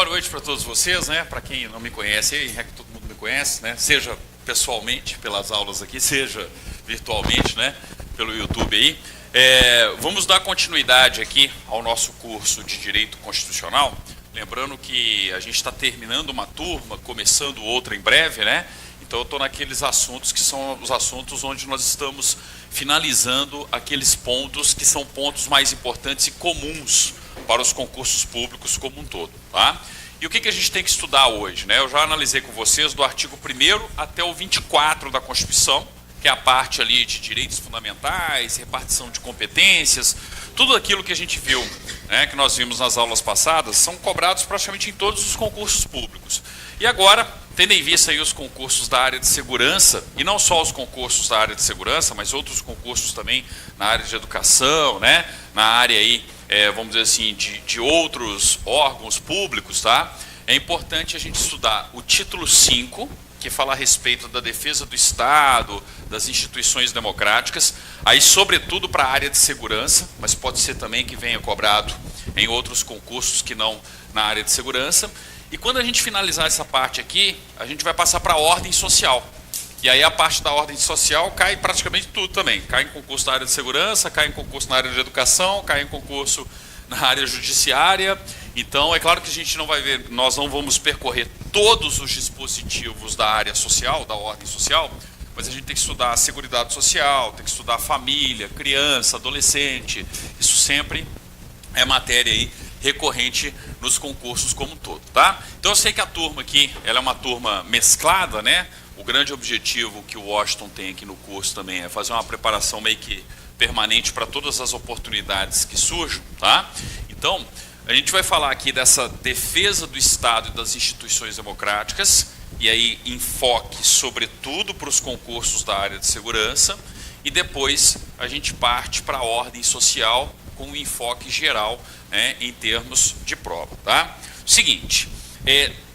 boa noite para todos vocês, né? Para quem não me conhece, aí, é que todo mundo me conhece, né? Seja pessoalmente pelas aulas aqui, seja virtualmente, né? Pelo YouTube aí. Vamos dar continuidade aqui ao nosso curso de Direito Constitucional. Lembrando que a gente está terminando uma turma, começando outra em breve, né? Então eu estou naqueles assuntos que são os assuntos onde nós estamos finalizando aqueles pontos que são pontos mais importantes e comuns para os concursos públicos como um todo, tá? E o que a gente tem que estudar hoje, né? Eu já analisei com vocês do artigo 1º até o 24 da Constituição, que é a parte ali de direitos fundamentais, repartição de competências, tudo aquilo que a gente viu, né, que nós vimos nas aulas passadas, são cobrados praticamente em todos os concursos públicos. E agora, tendo em vista aí os concursos da área de segurança, e não só os concursos da área de segurança, mas outros concursos também na área de educação, né, na área aí, vamos dizer assim, de outros órgãos públicos, tá? É importante a gente estudar o título 5, que fala a respeito da defesa do Estado, das instituições democráticas, aí sobretudo para a área de segurança, mas pode ser também que venha cobrado em outros concursos que não na área de segurança. E quando a gente finalizar essa parte aqui, a gente vai passar para a ordem social. E aí a parte da ordem social cai praticamente tudo também. Cai em concurso na área de segurança, cai em concurso na área de educação, cai em concurso na área judiciária. Então, é claro que a gente não vai ver, nós não vamos percorrer todos os dispositivos da área social, da ordem social, mas a gente tem que estudar a seguridade social, tem que estudar a família, criança, adolescente. Isso sempre é matéria aí recorrente nos concursos como um todo, tá? Então eu sei que a turma aqui, ela é uma turma mesclada, né? O grande objetivo que o Washington tem aqui no curso também é fazer uma preparação meio que permanente para todas as oportunidades que surjam, tá? Então, a gente vai falar aqui dessa defesa do Estado e das instituições democráticas, e aí enfoque sobretudo para os concursos da área de segurança, e depois a gente parte para a ordem social com um enfoque geral, né, em termos de prova, tá? Seguinte,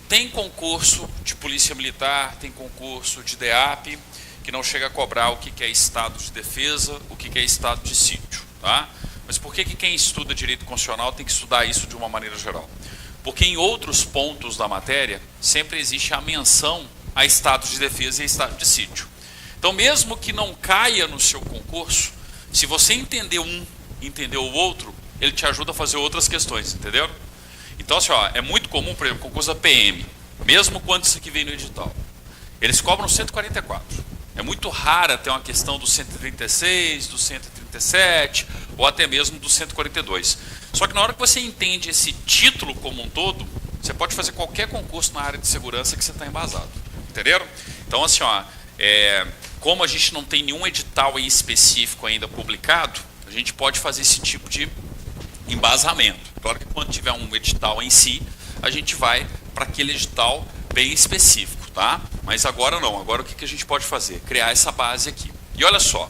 tem concurso de polícia militar, tem concurso de DEAP, que não chega a cobrar o que é estado de defesa, o que é estado de sítio, tá? Mas por que quem estuda direito constitucional tem que estudar isso de uma maneira geral? Porque em outros pontos da matéria sempre existe a menção a estado de defesa e estado de sítio. Então, mesmo que não caia no seu concurso, se você entender um, entender o outro, ele te ajuda a fazer outras questões, entendeu? Então, assim, ó, é muito comum, por exemplo, concurso da PM, mesmo quando isso aqui vem no edital, eles cobram 144. É muito rara ter uma questão do 136, do 137, ou até mesmo do 142. Só que na hora que você entende esse título como um todo, você pode fazer qualquer concurso na área de segurança que você está embasado. Entenderam? Então, assim, ó, como a gente não tem nenhum edital aí específico ainda publicado, a gente pode fazer esse tipo de embasamento. Claro que quando tiver um edital em si, a gente vai para aquele edital bem específico, tá? Mas agora não. Agora o que a gente pode fazer? Criar essa base aqui. E olha só,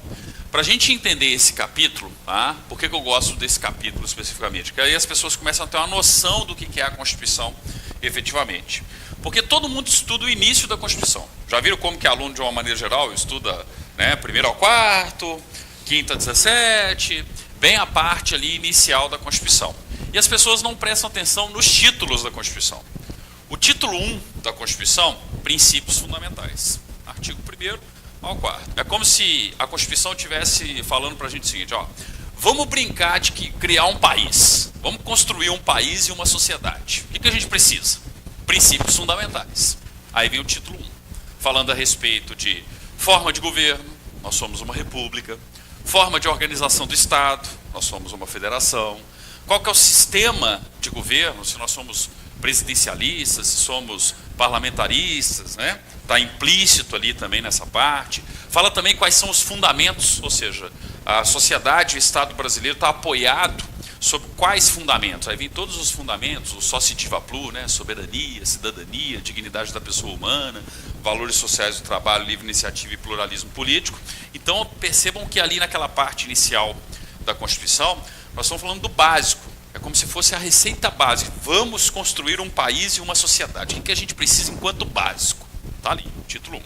para a gente entender esse capítulo, tá? Por que eu gosto desse capítulo especificamente? Porque aí as pessoas começam a ter uma noção do que é a Constituição efetivamente. Porque todo mundo estuda o início da Constituição. Já viram como que aluno, de uma maneira geral, estuda, né, 1º ao 4º, 5º a 17, bem a parte ali inicial da Constituição. E as pessoas não prestam atenção nos títulos da Constituição. O título 1 da Constituição, princípios fundamentais. Artigo 1º ao 4º. É como se a Constituição estivesse falando para a gente o seguinte, ó, vamos brincar de criar um país. Vamos construir um país e uma sociedade. O que a gente precisa? Princípios fundamentais. Aí vem o título 1, falando a respeito de forma de governo, nós somos uma república, forma de organização do Estado, nós somos uma federação, qual que é o sistema de governo, se nós somos presidencialistas, se somos parlamentaristas, né? Está implícito ali também nessa parte. Fala também quais são os fundamentos, ou seja, a sociedade, o Estado brasileiro está apoiado sobre quais fundamentos. Aí vem todos os fundamentos, o Societiva Plus, né? Soberania, cidadania, dignidade da pessoa humana, valores sociais do trabalho, livre iniciativa e pluralismo político. Então percebam que ali naquela parte inicial da Constituição, nós estamos falando do básico. É como se fosse a receita básica. Vamos construir um país e uma sociedade. O que a gente precisa enquanto básico? Está ali, título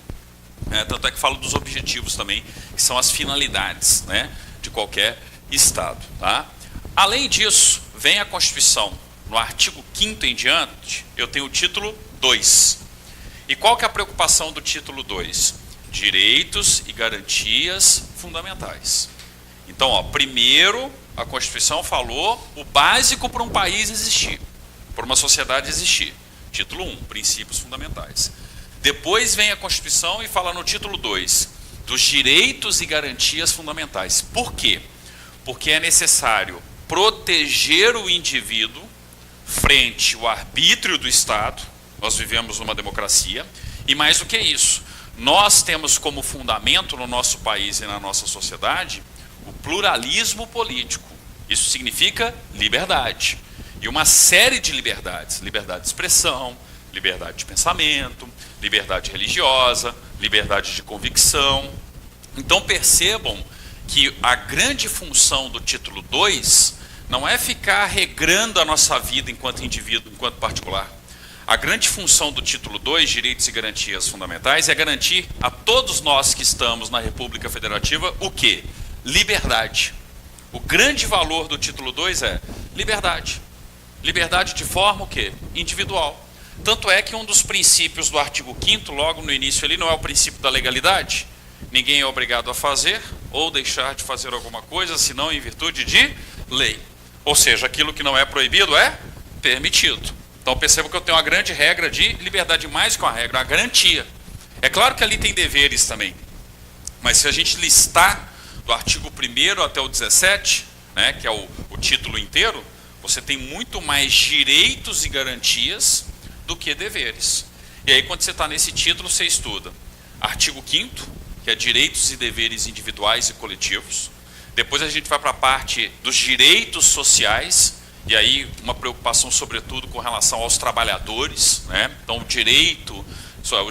1. Tanto é que falo dos objetivos também, que são as finalidades, né, de qualquer Estado. Tá? Além disso, vem a Constituição, no artigo 5º em diante, eu tenho o título 2. E qual que é a preocupação do título 2? Direitos e garantias fundamentais. Então, ó, primeiro, a Constituição falou o básico para um país existir, para uma sociedade existir. Título 1, princípios fundamentais. Depois vem a Constituição e fala no título 2, dos direitos e garantias fundamentais. Por quê? Porque é necessário proteger o indivíduo frente ao arbítrio do Estado. Nós vivemos numa democracia. E mais do que isso, nós temos como fundamento no nosso país e na nossa sociedade o pluralismo político. Isso significa liberdade. E uma série de liberdades. Liberdade de expressão, liberdade de pensamento, liberdade religiosa, liberdade de convicção. Então percebam que a grande função do título 2 não é ficar regrando a nossa vida enquanto indivíduo, enquanto particular. A grande função do título 2, direitos e garantias fundamentais, é garantir a todos nós que estamos na República Federativa o quê? Liberdade. O grande valor do título 2 é liberdade. Liberdade de forma o quê? Individual. Tanto é que um dos princípios do artigo 5º, logo no início ali, não é o princípio da legalidade? Ninguém é obrigado a fazer ou deixar de fazer alguma coisa, senão em virtude de lei. Ou seja, aquilo que não é proibido é permitido. Então perceba que eu tenho uma grande regra de liberdade, mais que uma regra, uma garantia. É claro que ali tem deveres também. Mas se a gente listar do artigo 1º até o 17, né, que é o título inteiro, você tem muito mais direitos e garantias do que deveres. E aí quando você está nesse título, você estuda artigo 5º, que é direitos e deveres individuais e coletivos. Depois a gente vai para a parte dos direitos sociais, e aí uma preocupação sobretudo com relação aos trabalhadores, né? Então os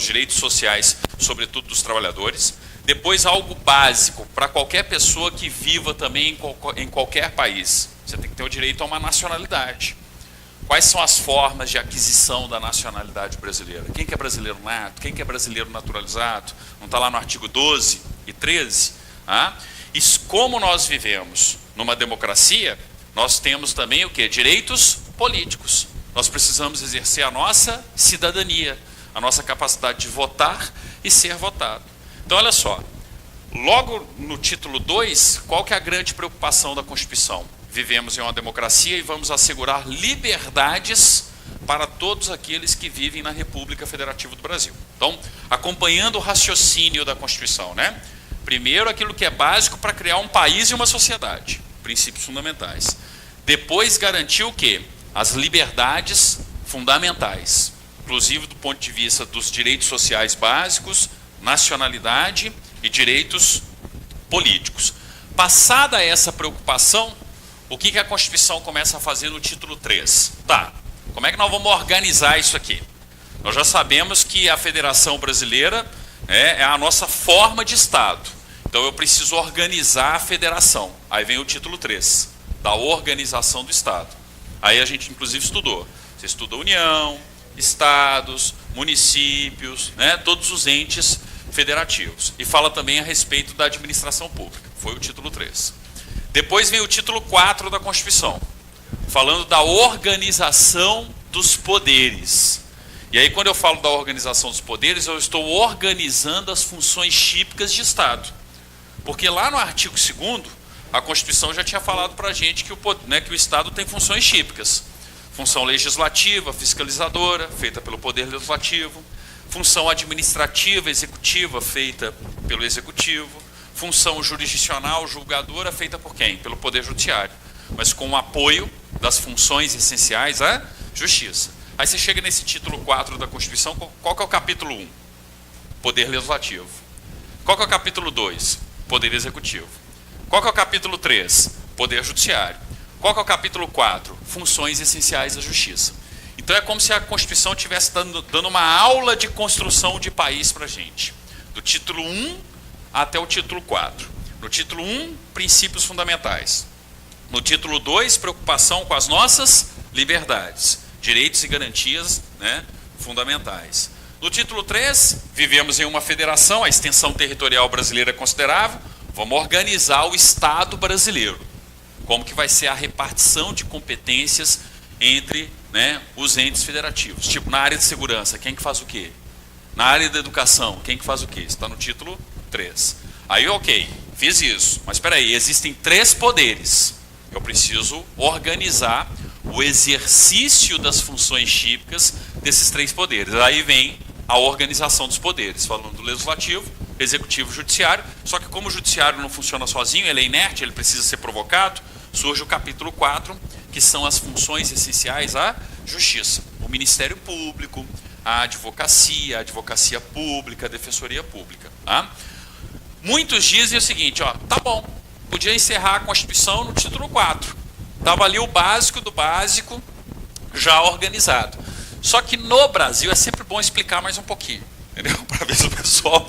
direitos sociais, sobretudo dos trabalhadores. Depois algo básico para qualquer pessoa que viva também em qualquer país. Você tem que ter o direito a uma nacionalidade. Quais são as formas de aquisição da nacionalidade brasileira? Quem que é brasileiro nato? Quem que é brasileiro naturalizado? Não está lá no artigo 12 e 13? Ah? E como nós vivemos numa democracia, nós temos também o quê? Direitos políticos. Nós precisamos exercer a nossa cidadania, a nossa capacidade de votar e ser votado. Então, olha só, logo no título 2, qual que é a grande preocupação da Constituição? Vivemos em uma democracia e vamos assegurar liberdades para todos aqueles que vivem na República Federativa do Brasil. Então, acompanhando o raciocínio da Constituição, né? Primeiro, aquilo que é básico para criar um país e uma sociedade, princípios fundamentais. Depois, garantir o quê? As liberdades fundamentais, inclusive do ponto de vista dos direitos sociais básicos, nacionalidade e direitos políticos. Passada essa preocupação, o que a Constituição começa a fazer no título 3? Tá, como é que nós vamos organizar isso aqui? Nós já sabemos que a Federação Brasileira é a nossa forma de Estado. Então eu preciso organizar a federação. Aí vem o título 3, da organização do Estado. Aí a gente inclusive estudou. Você estuda União, Estados, municípios, né, todos os entes federativos. E fala também a respeito da administração pública. Foi o título 3. Depois vem o título 4 da Constituição, falando da organização dos poderes. E aí, quando eu falo da organização dos poderes, eu estou organizando as funções típicas de Estado. Porque lá no artigo 2º, a Constituição já tinha falado para a gente que o Estado tem funções típicas. Função legislativa, fiscalizadora, feita pelo Poder Legislativo. Função administrativa, executiva, feita pelo Executivo. Função jurisdicional, julgadora, feita por quem? Pelo Poder Judiciário. Mas com o apoio das funções essenciais à Justiça. Aí você chega nesse título 4 da Constituição, qual que é o capítulo 1? Poder Legislativo. Qual que é o capítulo 2? Poder Executivo. Qual que é o capítulo 3? Poder Judiciário. Qual que é o capítulo 4? Funções essenciais à Justiça. Então é como se a Constituição estivesse dando uma aula de construção de país para a gente. Do título 1 até o título 4. No título 1, princípios fundamentais. No título 2, preocupação com as nossas liberdades, direitos e garantias, né, fundamentais. No título 3, vivemos em uma federação, a extensão territorial brasileira é considerável, vamos organizar o Estado brasileiro. Como que vai ser a repartição de competências entre, né, os entes federativos. Tipo, na área de segurança, quem que faz o quê? Na área da educação, quem que faz o quê? Está no título 3. Aí, ok, fiz isso. Mas espera aí, existem 3 poderes. Eu preciso organizar o exercício das funções típicas desses 3 poderes. Aí vem a organização dos poderes, falando do legislativo, executivo e judiciário. Só que como o judiciário não funciona sozinho, ele é inerte, ele precisa ser provocado, surge o capítulo 4, que são as funções essenciais à justiça. O Ministério Público, a advocacia pública, a defensoria pública. Tá? Muitos dizem o seguinte, ó, tá bom, podia encerrar a Constituição no título 4. Estava ali o básico do básico já organizado. Só que no Brasil é sempre bom explicar mais um pouquinho, entendeu? Para ver se o pessoal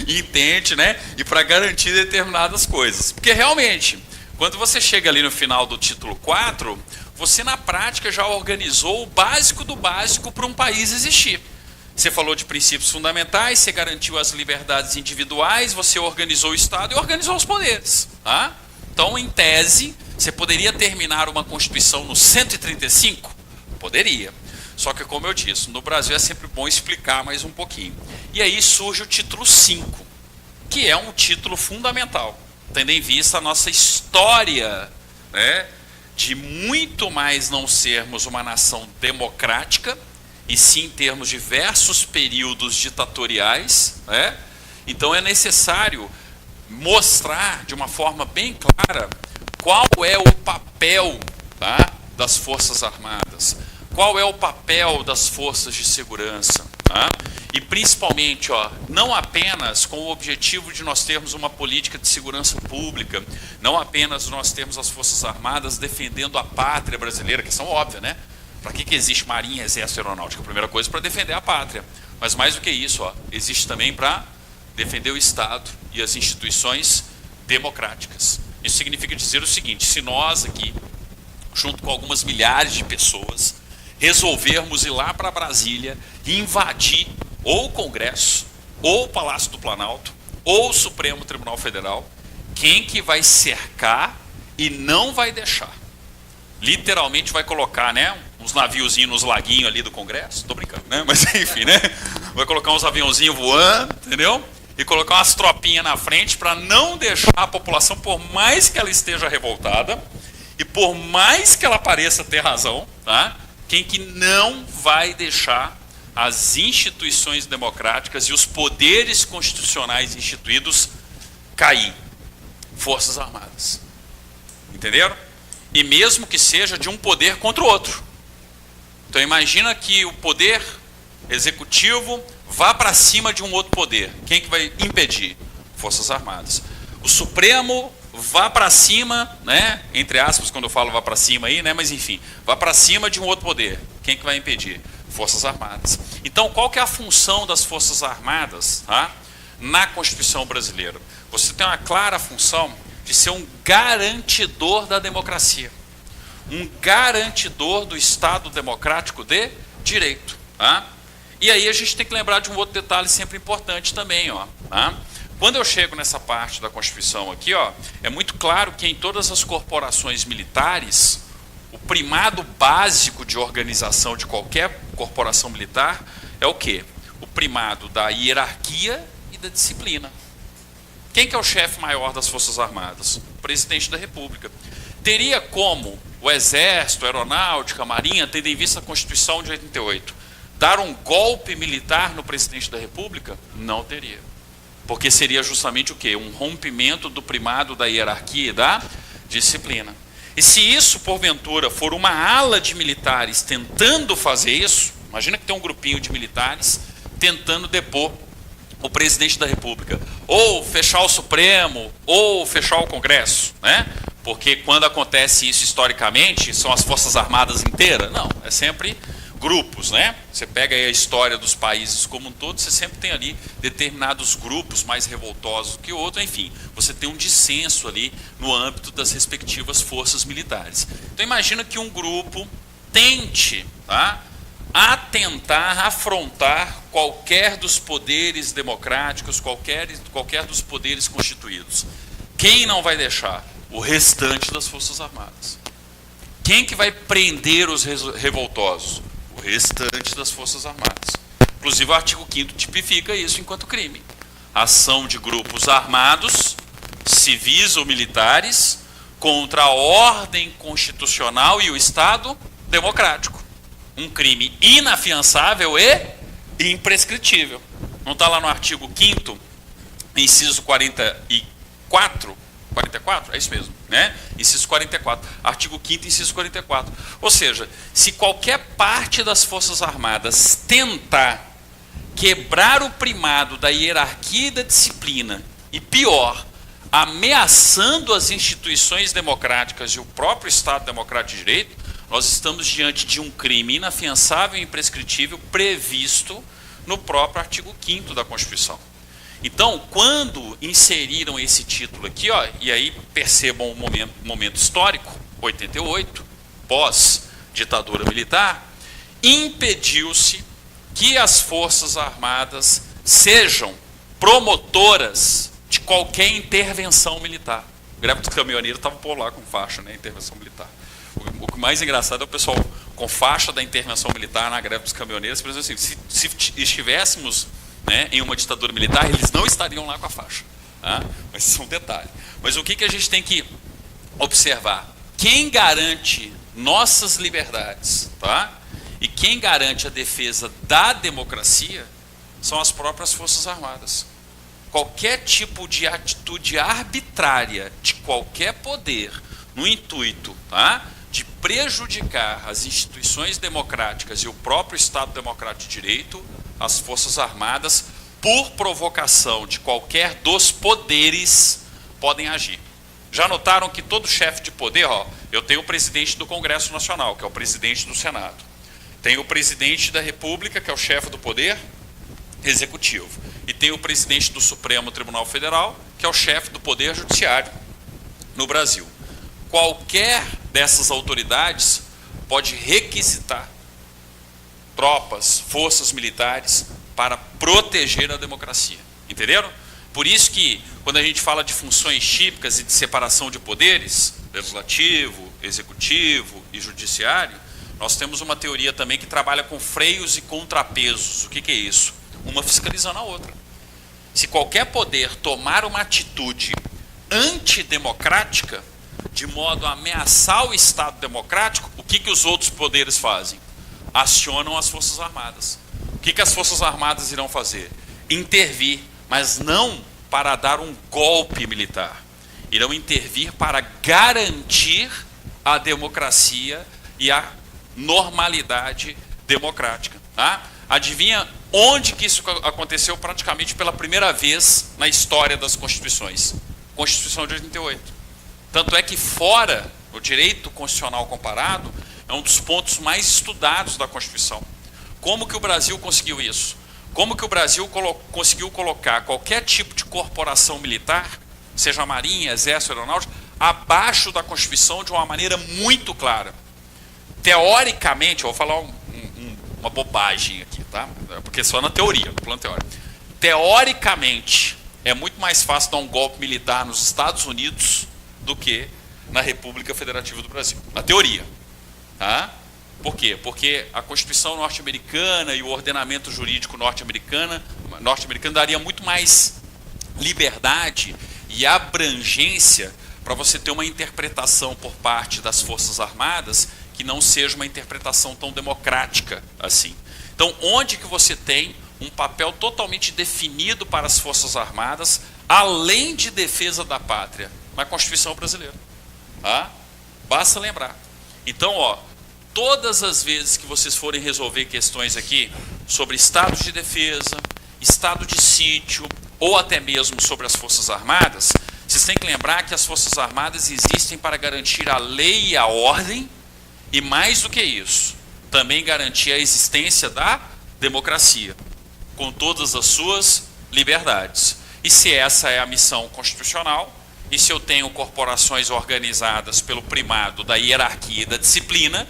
entende, né? E para garantir determinadas coisas. Porque realmente, quando você chega ali no final do título 4, você na prática já organizou o básico do básico para um país existir. Você falou de princípios fundamentais, você garantiu as liberdades individuais, você organizou o Estado e organizou os poderes. Tá? Então, em tese, você poderia terminar uma Constituição no 135? Poderia. Só que, como eu disse, no Brasil é sempre bom explicar mais um pouquinho. E aí surge o título 5, que é um título fundamental, tendo em vista a nossa história, né, de muito mais não sermos uma nação democrática, e sim termos diversos períodos ditatoriais, né? Então é necessário mostrar de uma forma bem clara qual é o papel, tá, das Forças Armadas, qual é o papel das forças de segurança, tá? E principalmente, ó, não apenas com o objetivo de nós termos uma política de segurança pública, não apenas nós termos as Forças Armadas defendendo a pátria brasileira, que são óbvias, né? Para que existe Marinha, Exército e Aeronáutica? A primeira coisa, para defender a pátria. Mas mais do que isso, ó, existe também para defender o Estado e as instituições democráticas. Isso significa dizer o seguinte: se nós aqui, junto com algumas milhares de pessoas, resolvermos ir lá para Brasília e invadir ou o Congresso, ou o Palácio do Planalto, ou o Supremo Tribunal Federal, quem que vai cercar e não vai deixar? Literalmente vai colocar, né, uns naviozinhos nos laguinhos ali do Congresso, tô brincando, né, mas enfim, né, vai colocar uns aviãozinhos voando, entendeu? E colocar umas tropinhas na frente para não deixar a população, por mais que ela esteja revoltada e por mais que ela pareça ter razão, tá? Quem que não vai deixar as instituições democráticas e os poderes constitucionais instituídos cair? Forças Armadas. Entenderam? E mesmo que seja de um poder contra o outro. Então imagina que o poder executivo vá para cima de um outro poder. Quem que vai impedir? Forças Armadas. O Supremo vá para cima, né? Entre aspas, quando eu falo vá para cima aí, né? Mas enfim, vá para cima de um outro poder. Quem que vai impedir? Forças Armadas. Então, qual que é a função das Forças Armadas, tá, na Constituição brasileira? Você tem uma clara função de ser um garantidor da democracia, um garantidor do Estado democrático de direito. Tá? E aí a gente tem que lembrar de um outro detalhe sempre importante também. Ó, tá? Quando eu chego nessa parte da Constituição aqui, ó, é muito claro que em todas as corporações militares, o primado básico de organização de qualquer corporação militar é o quê? O primado da hierarquia e da disciplina. Quem que é o chefe maior das Forças Armadas? O presidente da República. Teria como o Exército, a Aeronáutica, a Marinha, tendo em vista a Constituição de 88, dar um golpe militar no presidente da República? Não teria. Porque seria justamente o quê? Um rompimento do primado da hierarquia e da disciplina. E se isso, porventura, for uma ala de militares tentando fazer isso, imagina que tem um grupinho de militares tentando depor o presidente da República, ou fechar o Supremo, ou fechar o Congresso, né? Porque quando acontece isso historicamente, são as Forças Armadas inteiras? Não, é sempre grupos, né? Você pega aí a história dos países como um todo, você sempre tem ali determinados grupos mais revoltosos do que outros, enfim, você tem um dissenso ali no âmbito das respectivas forças militares. Então imagina que um grupo tente, tá, tentar afrontar qualquer dos poderes democráticos, qualquer dos poderes constituídos. Quem não vai deixar? O restante das Forças Armadas. Quem que vai prender os revoltosos? O restante das Forças Armadas. Inclusive o artigo 5º tipifica isso enquanto crime. Ação de grupos armados, civis ou militares, contra a ordem constitucional e o Estado democrático. Um crime inafiançável e imprescritível. Não está lá no artigo 5º, inciso 44? 44? É isso mesmo, né? Inciso 44. Artigo 5º, inciso 44. Ou seja, se qualquer parte das Forças Armadas tentar quebrar o primado da hierarquia e da disciplina, e pior, ameaçando as instituições democráticas e o próprio Estado Democrático de Direito, nós estamos diante de um crime inafiançável e imprescritível previsto no próprio artigo 5º da Constituição. Então, quando inseriram esse título aqui, ó, e aí percebam o momento histórico, 88, pós-ditadura militar, impediu-se que as Forças Armadas sejam promotoras de qualquer intervenção militar. O greve dos caminhoneiros estava por lá com faixa, né, intervenção militar. O mais engraçado é o pessoal com faixa da intervenção militar na greve dos caminhoneiros, por exemplo, assim, se estivéssemos, né, em uma ditadura militar, eles não estariam lá com a faixa. Tá? Mas isso é um detalhe. Mas o que a gente tem que observar? Quem garante nossas liberdades, tá? E quem garante a defesa da democracia são as próprias Forças Armadas. Qualquer tipo de atitude arbitrária de qualquer poder no intuito, tá, de prejudicar as instituições democráticas e o próprio Estado Democrático de Direito, as Forças Armadas, por provocação de qualquer dos poderes, podem agir. Já notaram que todo chefe de poder, ó, eu tenho o presidente do Congresso Nacional, que é o presidente do Senado. Tem o presidente da República, que é o chefe do poder executivo. E tem o presidente do Supremo Tribunal Federal, que é o chefe do poder judiciário no Brasil. Qualquer dessas autoridades pode requisitar tropas, forças militares para proteger a democracia. Entenderam? Por isso que, quando a gente fala de funções típicas e de separação de poderes, legislativo, executivo e judiciário, nós temos uma teoria também que trabalha com freios e contrapesos. O que é isso? Uma fiscalizando a outra. Se qualquer poder tomar uma atitude antidemocrática, de modo a ameaçar o Estado democrático, o que os outros poderes fazem? Acionam as Forças Armadas. O que as Forças Armadas irão fazer? Intervir, mas não para dar um golpe militar. Irão intervir para garantir a democracia e a normalidade democrática. Tá? Adivinha onde que isso aconteceu praticamente pela primeira vez na história das Constituições? Constituição de 88. Tanto é que fora o direito constitucional comparado é um dos pontos mais estudados da Constituição. Como que o Brasil conseguiu isso? Como que o Brasil conseguiu colocar qualquer tipo de corporação militar, seja Marinha, Exército, Aeronáutica, abaixo da Constituição de uma maneira muito clara? Teoricamente, eu vou falar uma bobagem aqui, tá? Porque só na teoria, no plano teórico. Teoricamente, é muito mais fácil dar um golpe militar nos Estados Unidos do que na República Federativa do Brasil. Na teoria. Tá? Por quê? Porque a Constituição norte-americana e o ordenamento jurídico norte-americano daria muito mais liberdade e abrangência para você ter uma interpretação por parte das Forças Armadas que não seja uma interpretação tão democrática assim. Então, onde que você tem um papel totalmente definido para as Forças Armadas, além de defesa da pátria? Na Constituição brasileira. Tá? Basta lembrar. Então, ó, todas as vezes que vocês forem resolver questões aqui sobre estado de defesa, estado de sítio, ou até mesmo sobre as Forças Armadas, vocês têm que lembrar que as Forças Armadas existem para garantir a lei e a ordem, e mais do que isso, também garantir a existência da democracia, com todas as suas liberdades. E se essa é a missão constitucional, e se eu tenho corporações organizadas pelo primado da hierarquia e da disciplina,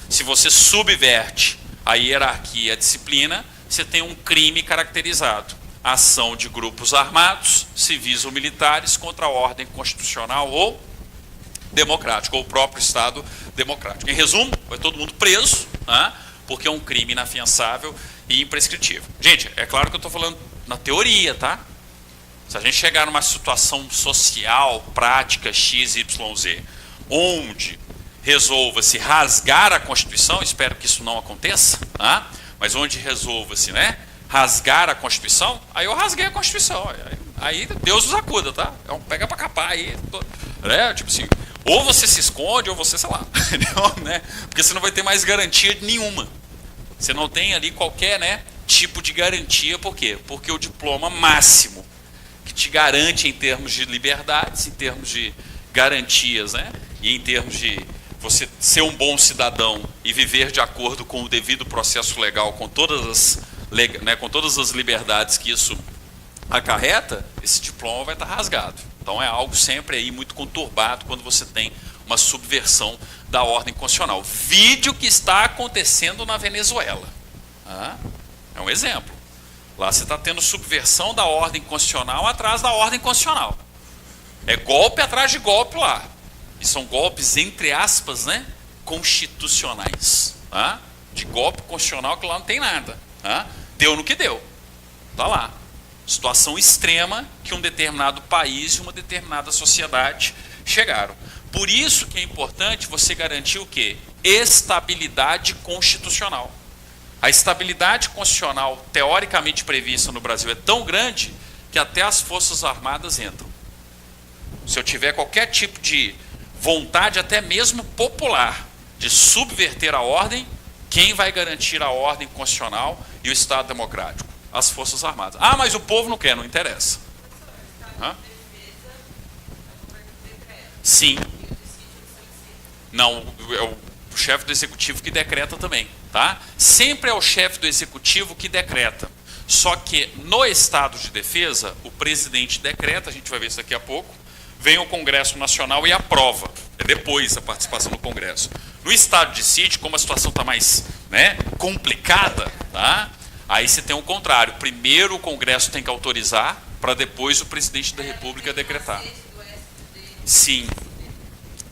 se você subverte a hierarquia e a disciplina, você tem um crime caracterizado. Ação de grupos armados, civis ou militares, contra a ordem constitucional ou democrática, ou o próprio Estado democrático. Em resumo, vai todo mundo preso, né? Porque é um crime inafiançável e imprescritível. Gente, é claro que eu estou falando na teoria, tá? Se a gente chegar numa situação social, prática, X, Y, Z, onde resolva-se rasgar a Constituição, espero que isso não aconteça, tá? Mas onde resolva-se, né, rasgar a Constituição, aí eu rasguei a Constituição. Aí Deus nos acuda, tá? Pega para capar aí, né? Tipo assim, ou você se esconde, ou você, sei lá, né? Porque você não vai ter mais garantia nenhuma. Você não tem ali qualquer, né, tipo de garantia, por quê? Porque o diploma máximo que te garante em termos de liberdades, em termos de garantias, né, e em termos de você ser um bom cidadão e viver de acordo com o devido processo legal, com todas as liberdades que isso acarreta, esse diploma vai estar rasgado. Então é algo sempre aí muito conturbado quando você tem uma subversão da ordem constitucional. Vídeo que está acontecendo na Venezuela. É um exemplo. Lá você está tendo subversão da ordem constitucional atrás da ordem constitucional. É golpe atrás de golpe lá. E são golpes, entre aspas, né, constitucionais. Tá? De golpe constitucional que lá não tem nada. Tá? Deu no que deu. Está lá. Situação extrema que um determinado país e uma determinada sociedade chegaram. Por isso que é importante você garantir o quê? Estabilidade constitucional. A estabilidade constitucional teoricamente prevista no Brasil é tão grande que até as Forças Armadas entram. Se eu tiver qualquer tipo de vontade, até mesmo popular, de subverter a ordem, quem vai garantir a ordem constitucional e o Estado democrático? As Forças Armadas. Ah, mas o povo não quer, não interessa. Sim. Não, é o chefe do executivo que decreta também, tá? Sempre é o chefe do executivo que decreta. Só que no estado de defesa, o presidente decreta, a gente vai ver isso daqui a pouco, vem o Congresso Nacional e aprova. É depois a participação no Congresso. No estado de sítio, como a situação está mais, né, complicada, tá? Aí você tem o contrário. Primeiro o Congresso tem que autorizar, para depois o presidente da República decretar. Sim.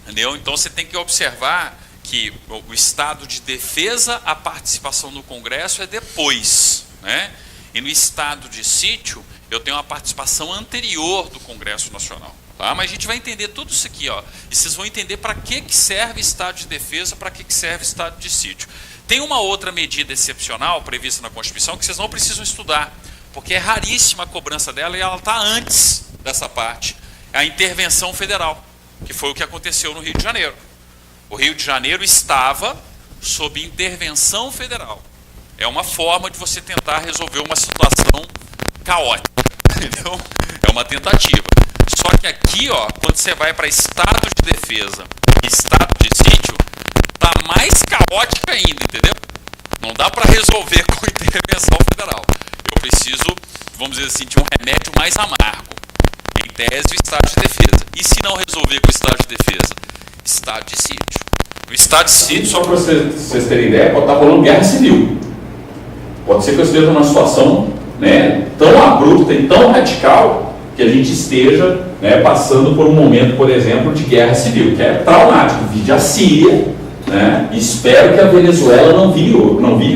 Entendeu? Então você tem que observar que o estado de defesa, a participação no Congresso é depois, né? E no estado de sítio, eu tenho uma participação anterior do Congresso Nacional. Tá? Mas a gente vai entender tudo isso aqui, ó. E vocês vão entender para que serve estado de defesa, para que serve estado de sítio. Tem uma outra medida excepcional prevista na Constituição que vocês não precisam estudar, porque é raríssima a cobrança dela e ela está antes dessa parte. É a intervenção federal, que foi o que aconteceu no Rio de Janeiro. O Rio de Janeiro estava sob intervenção federal. É uma forma de você tentar resolver uma situação caótica, entendeu? É uma tentativa. Só que aqui, ó, quando você vai para estado de defesa e estado de sítio, está mais caótica ainda, entendeu? Não dá para resolver com intervenção federal. Eu preciso, vamos dizer assim, de um remédio mais amargo. Em tese, o estado de defesa. E se não resolver com o estado de defesa? Estado de sítio. O estado de sítio, só para vocês terem ideia, pode estar rolando guerra civil. Pode ser que eu esteja numa situação, né, tão abrupta e tão radical que a gente esteja, né, passando por um momento, por exemplo, de guerra civil, que é traumático. Vide a Síria, né, e espero que a Venezuela não vire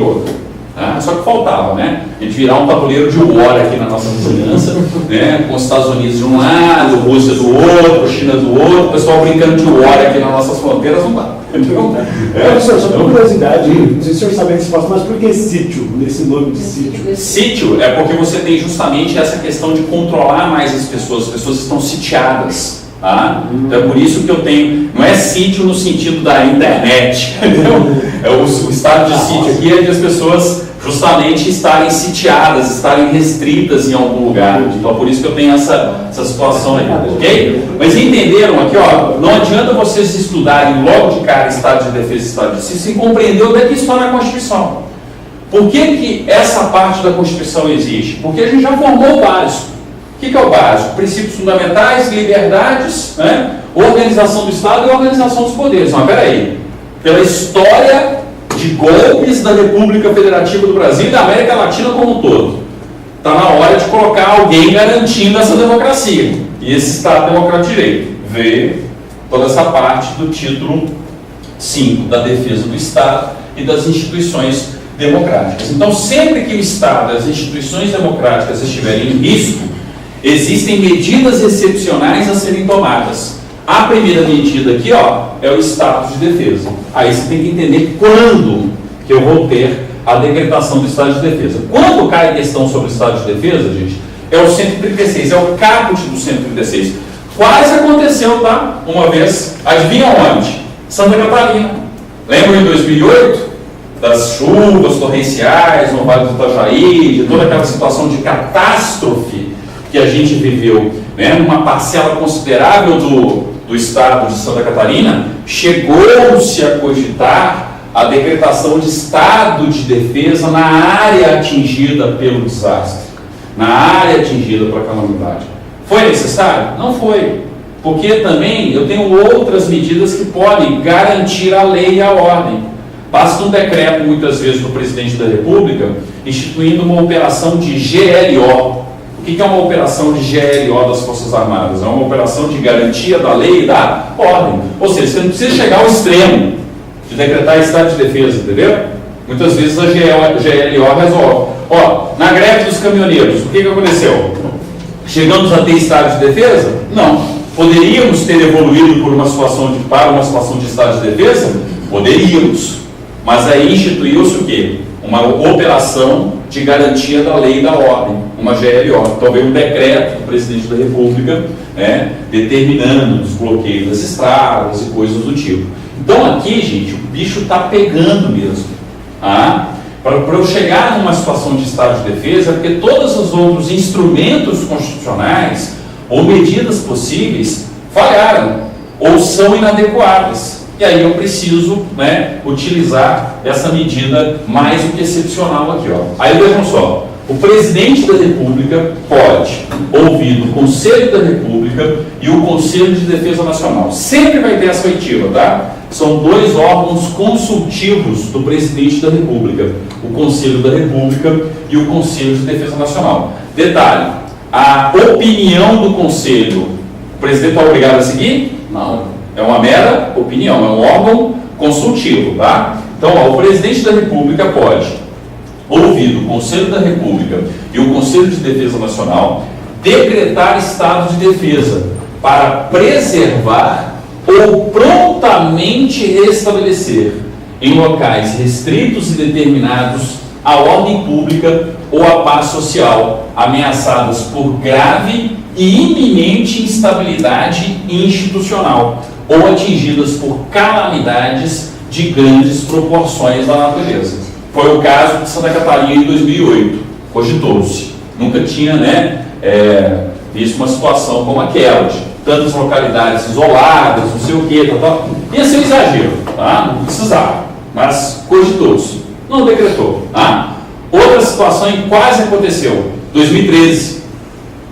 outra. Tá? Só que faltava, né? A gente virar um tabuleiro de war aqui na nossa vizinhança, né? Com os Estados Unidos de um lado, Rússia do outro, China do outro, o pessoal brincando de war aqui nas nossas fronteiras, não dá. Professor, só por curiosidade, não sei se o senhor sabe a resposta, mas por que sítio, nesse nome de sítio? Sítio é porque você tem justamente essa questão de controlar mais as pessoas estão sitiadas. Tá? Então é por isso que eu tenho, não é sítio no sentido da internet, entendeu? É o estado de sítio aqui é de as pessoas justamente estarem sitiadas, estarem restritas em algum lugar. Então por isso que eu tenho essa situação aí, ok? Mas entenderam aqui, ó, não adianta vocês estudarem logo de cara estado de defesa e estado de sítio sem compreender onde é que isso está na Constituição. Por que essa parte da Constituição existe? Porque a gente já formou o básico. O que é o básico? Princípios fundamentais, liberdades, né? Organização do Estado e organização dos poderes. Mas peraí, pela história de golpes da República Federativa do Brasil e da América Latina como um todo, está na hora de colocar alguém garantindo essa democracia. E esse Estado Democrático de Direito vê toda essa parte do título 5, da defesa do Estado e das instituições democráticas. Então, sempre que o Estado e as instituições democráticas estiverem em risco, existem medidas excepcionais a serem tomadas. A primeira medida aqui, é o estado de defesa. Aí você tem que entender quando que eu vou ter a decretação do estado de defesa. Quando cai a questão sobre o estado de defesa, gente, é o 136, é o caput do 136. Quase aconteceu, tá? Uma vez, adivinha onde? Santa Catarina. Lembram em 2008? Das chuvas torrenciais no Vale do Itajaí, de toda aquela situação de catástrofe que a gente viveu, né? Uma parcela considerável do estado de Santa Catarina, chegou-se a cogitar a decretação de estado de defesa na área atingida pelo desastre, na área atingida pela calamidade. Foi necessário? Não foi, porque também eu tenho outras medidas que podem garantir a lei e a ordem. Basta um decreto, muitas vezes, do presidente da República, instituindo uma operação de GLO. O que é uma operação de GLO das Forças Armadas? É uma operação de garantia da lei e da ordem. Ou seja, você não precisa chegar ao extremo de decretar estado de defesa, entendeu? Muitas vezes a GLO resolve. Na greve dos caminhoneiros, o que aconteceu? Chegamos a ter estado de defesa? Não. Poderíamos ter evoluído para uma situação de estado de defesa? Poderíamos. Mas aí instituiu-se o quê? Uma operação de garantia da lei e da ordem, uma GLO. Então veio um decreto do presidente da República, determinando o desbloqueio das estradas e coisas do tipo. Então aqui, gente, o bicho está pegando mesmo. Para eu chegar numa situação de estado de defesa, porque todos os outros instrumentos constitucionais ou medidas possíveis falharam ou são inadequadas. E aí eu preciso, utilizar essa medida mais do que excepcional aqui. Aí vejam só, o presidente da República pode ouvir o Conselho da República e o Conselho de Defesa Nacional. Sempre vai ter essa oitiva, tá? São dois órgãos consultivos do presidente da República, o Conselho da República e o Conselho de Defesa Nacional. Detalhe, a opinião do Conselho, o presidente está obrigado a seguir? Não. É uma mera opinião, é um órgão consultivo, tá? Então, o presidente da República pode ouvir o Conselho da República e o Conselho de Defesa Nacional decretar estado de defesa para preservar ou prontamente restabelecer em locais restritos e determinados a ordem pública ou a paz social ameaçadas por grave e iminente instabilidade institucional ou atingidas por calamidades de grandes proporções da natureza. Foi o caso de Santa Catarina em 2008, cogitou-se. Nunca tinha visto uma situação como aquela, de tantas localidades isoladas, não sei o que, Ia ser um exagero, tá? Não precisava, mas cogitou-se. Não decretou. Outra situação quase aconteceu, 2013.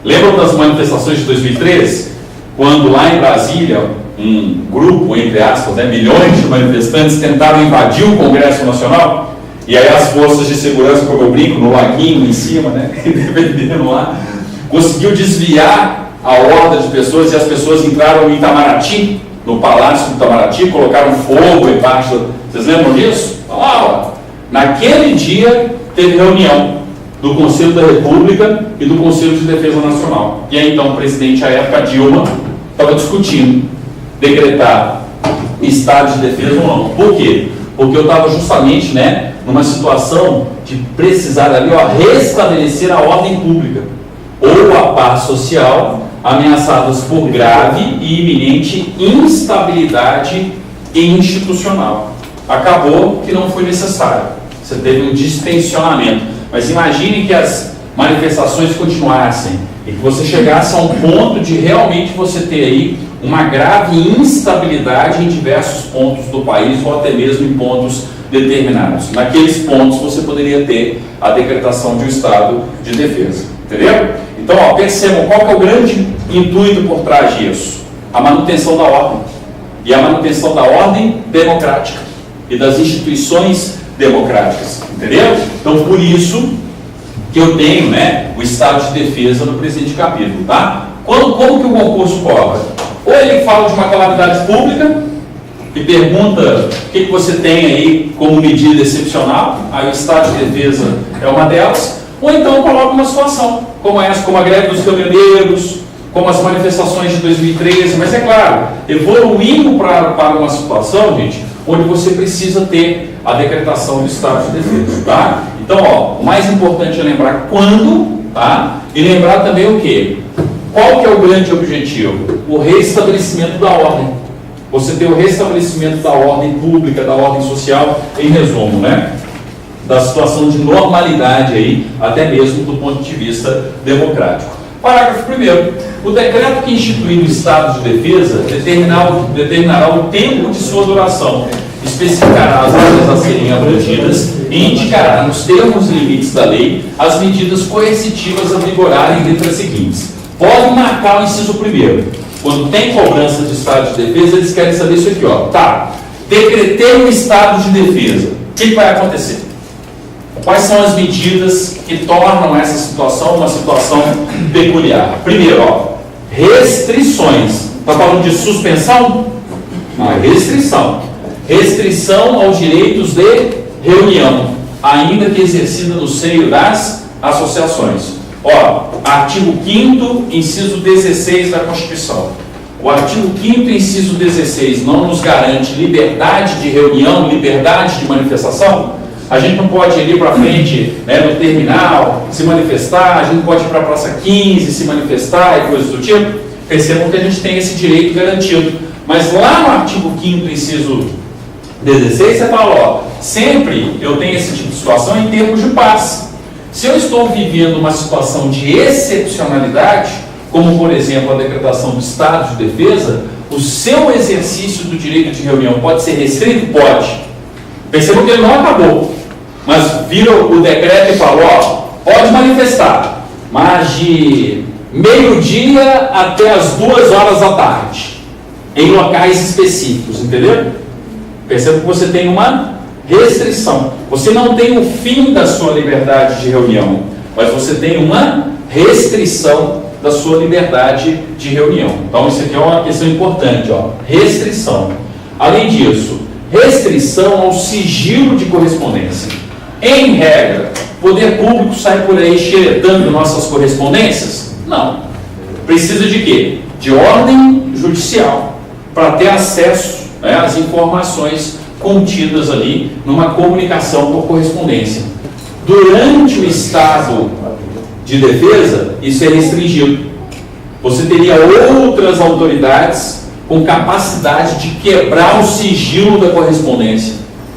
Lembram das manifestações de 2013? Quando lá em Brasília, um grupo, entre aspas, milhões de manifestantes tentaram invadir o Congresso Nacional, e aí as forças de segurança, como eu brinco, no laguinho em cima, defendendo lá, conseguiu desviar a horda de pessoas, e as pessoas entraram em Itamaraty, no Palácio do Itamaraty, colocaram fogo embaixo. Vocês lembram disso? Naquele dia teve reunião do Conselho da República e do Conselho de Defesa Nacional. E aí então o presidente, à época, Dilma, estava discutindo decretar estado de defesa ou não. Por quê? Porque eu estava justamente numa situação de precisar ali restabelecer a ordem pública ou a paz social ameaçadas por grave e iminente instabilidade institucional. Acabou que não foi necessário. Você teve um distensionamento. Mas imagine que as manifestações continuassem e que você chegasse a um ponto de realmente você ter aí uma grave instabilidade em diversos pontos do país ou até mesmo em pontos determinados. Naqueles pontos você poderia ter a decretação de um estado de defesa. Entendeu? Então, percebam qual que é o grande intuito por trás disso. A manutenção da ordem. E a manutenção da ordem democrática e das instituições democráticas. Entendeu? Então, por isso que eu tenho o estado de defesa no presente capítulo. Tá? Como que o concurso cobra? Ou ele fala de uma calamidade pública, que pergunta o que você tem aí como medida excepcional, aí o estado de defesa é uma delas, ou então coloca uma situação como essa, como a greve dos caminhoneiros, como as manifestações de 2013, mas é claro, evoluindo para uma situação, gente, onde você precisa ter a decretação do estado de defesa, tá? Então, ó, o mais importante é lembrar quando, tá? E lembrar também o quê? Qual que é o grande objetivo? O restabelecimento da ordem. Você tem o restabelecimento da ordem pública, da ordem social, em resumo, né? Da situação de normalidade aí, até mesmo do ponto de vista democrático. Parágrafo 1º. O decreto que institui o estado de defesa determinará o tempo de sua duração, especificará as áreas a serem abrangidas e indicará, nos termos e limites da lei, as medidas coercitivas a vigorarem dentre as seguintes. Podem marcar o inciso 1º. Quando tem cobrança de estado de defesa, eles querem saber isso aqui, ó. Tá, decretei um estado de defesa. O que vai acontecer? Quais são as medidas que tornam essa situação uma situação peculiar? Primeiro, ó, restrições. Está falando de suspensão? Não, é restrição. Restrição aos direitos de reunião, ainda que exercida no seio das associações. Ó, artigo 5º, inciso 16 da Constituição. O artigo 5º, inciso 16, não nos garante liberdade de reunião, liberdade de manifestação? A gente não pode ir para frente, né, no terminal, se manifestar, a gente não pode ir para a Praça 15, se manifestar e coisas do tipo. Percebam que a gente tem esse direito garantido. Mas lá no artigo 5º, inciso 16, você fala, ó, sempre eu tenho esse tipo de situação em termos de paz. Se eu estou vivendo uma situação de excepcionalidade, como por exemplo a decretação do estado de defesa, o seu exercício do direito de reunião pode ser restrito? Pode. Percebam que ele não acabou, mas vira o decreto e fala, ó, pode manifestar, mas de meio-dia até as 2 horas da tarde, em locais específicos, entendeu? Perceba que você tem uma restrição. Você não tem o fim da sua liberdade de reunião, mas você tem uma restrição da sua liberdade de reunião. Então isso aqui é uma questão importante, ó, restrição. Além disso, restrição ao sigilo de correspondência. Em regra, o poder público sai por aí xeretando nossas correspondências? Não. Precisa de quê? De ordem judicial para ter acesso, né, às informações contidas ali numa comunicação por correspondência. Durante o estado de defesa, isso é restringido. Você teria outras autoridades com capacidade de quebrar o sigilo da correspondência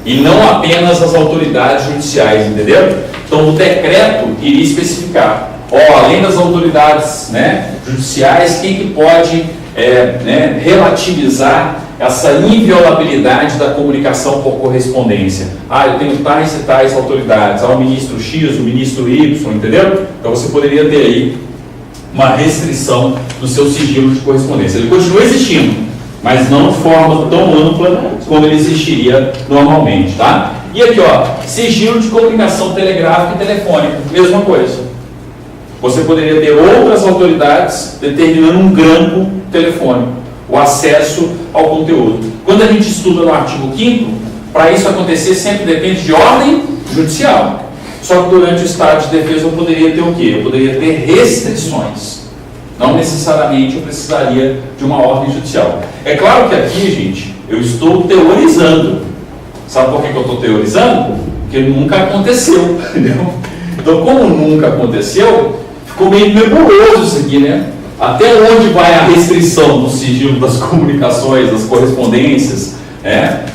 e não apenas as autoridades judiciais, entendeu? Então o decreto iria especificar, ó, além das autoridades, né, judiciais, quem que pode né, relativizar essa inviolabilidade da comunicação por correspondência. Ah, eu tenho tais e tais autoridades, o ministro X, o ministro Y, entendeu? Então você poderia ter aí uma restrição no seu sigilo de correspondência. Ele continua existindo, mas não de forma tão ampla como ele existiria normalmente, tá? E aqui, ó, sigilo de comunicação telegráfica e telefônica, mesma coisa. Você poderia ter outras autoridades determinando um grampo telefônico, o acesso ao conteúdo. Quando a gente estuda no artigo 5º, para isso acontecer sempre depende de ordem judicial. Só que durante o estado de defesa eu poderia ter o quê? Eu poderia ter restrições. Não necessariamente eu precisaria de uma ordem judicial. É claro que aqui, gente, eu estou teorizando. Sabe por que eu estou teorizando? Porque nunca aconteceu, entendeu? Então, como nunca aconteceu, ficou meio nebuloso isso aqui, né? Até onde vai a restrição do sigilo das comunicações, das correspondências?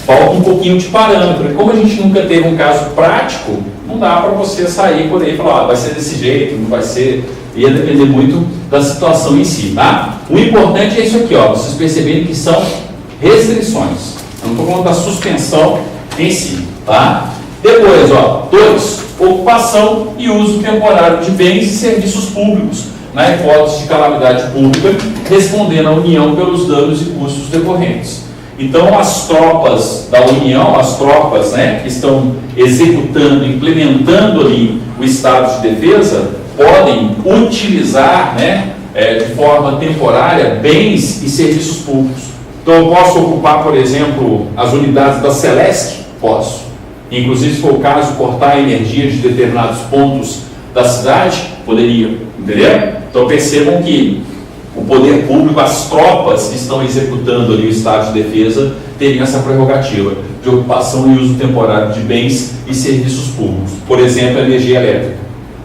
Falta um pouquinho de parâmetro. E como a gente nunca teve um caso prático, não dá para você sair por aí e falar, vai ser desse jeito, não vai ser. Ia depender muito da situação em si, tá? O importante é isso aqui, ó, vocês perceberem que são restrições. Eu não estou falando da suspensão em si, tá? Depois, ó, 2, ocupação e uso temporário de bens e serviços públicos, na hipótese de calamidade pública, respondendo à União pelos danos e custos decorrentes. Então, as tropas da União, as tropas, né, que estão executando, implementando ali o estado de defesa, podem utilizar, né, de forma temporária bens e serviços públicos. Então eu posso ocupar, por exemplo, as unidades da Celesc? Posso. Inclusive, se for o caso, cortar a energia de determinados pontos da cidade? Poderia. Entendeu? Então percebam que o poder público, as tropas que estão executando ali o estado de defesa, teriam essa prerrogativa de ocupação e uso temporário de bens e serviços públicos. Por exemplo, a energia elétrica.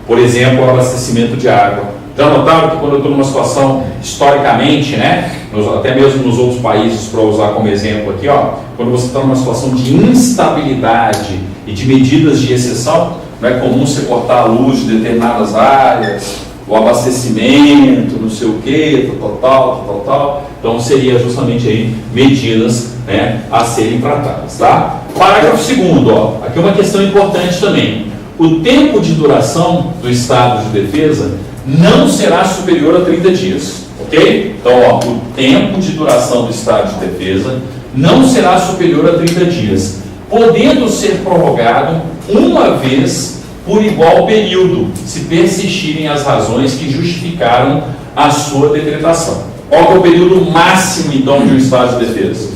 Por exemplo, o abastecimento de água. Já notaram que quando eu estou numa situação, historicamente, né, até mesmo nos outros países, para usar como exemplo aqui, ó, quando você está numa situação de instabilidade e de medidas de exceção, não é comum você cortar a luz de determinadas áreas, o abastecimento, não sei o que, tal. Então seria justamente aí medidas, né, a serem tratadas, tá? Parágrafo 2º, ó, aqui uma questão importante também. O tempo de duração do estado de defesa não será superior a 30 dias, ok? Então, ó, o tempo de duração do estado de defesa não será superior a 30 dias, podendo ser prorrogado uma vez por igual período, se persistirem as razões que justificaram a sua decretação. Qual que é o período máximo, então, de um estado de defesa?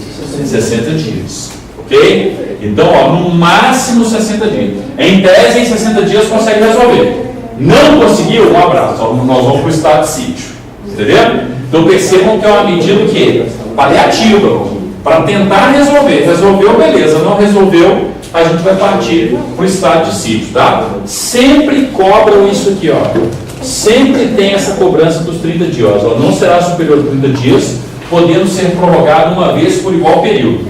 60 dias, ok? Então, ó, no máximo 60 dias. Em tese, em 60 dias consegue resolver. Não conseguiu? Um abraço. Nós vamos para o estado de sítio. Entendeu? Então percebam que é uma medida que paliativa, para tentar resolver. Resolveu, beleza. Não resolveu, a gente vai partir para o estado de sítio, tá? Sempre cobram isso aqui, ó. Sempre tem essa cobrança dos 30 dias. Ó. Não será superior a 30 dias, podendo ser prorrogado uma vez por igual período.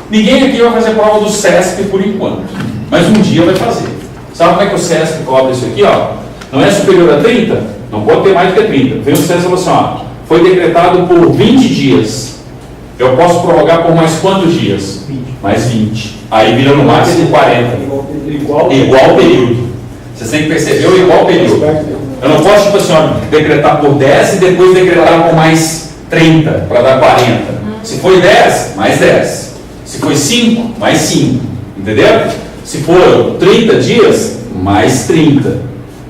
Ninguém aqui vai fazer prova do SESC por enquanto, mas um dia vai fazer. Sabe como é que o SESC cobra isso aqui? Ó? Não é superior a 30? Não pode ter mais do que 30. Vem o SESC e fala assim, ó, foi decretado por 20 dias. Eu posso prorrogar por mais quantos dias? 20. Mais 20. Aí vira no máximo 40. Igual período. Vocês têm que perceber o igual período. Eu não posso, tipo assim, ó, decretar por 10 e depois decretar por mais 30, para dar 40. Se foi 10, mais 10. Se foi 5, mais 5. Entendeu? Se for 30 dias, mais 30.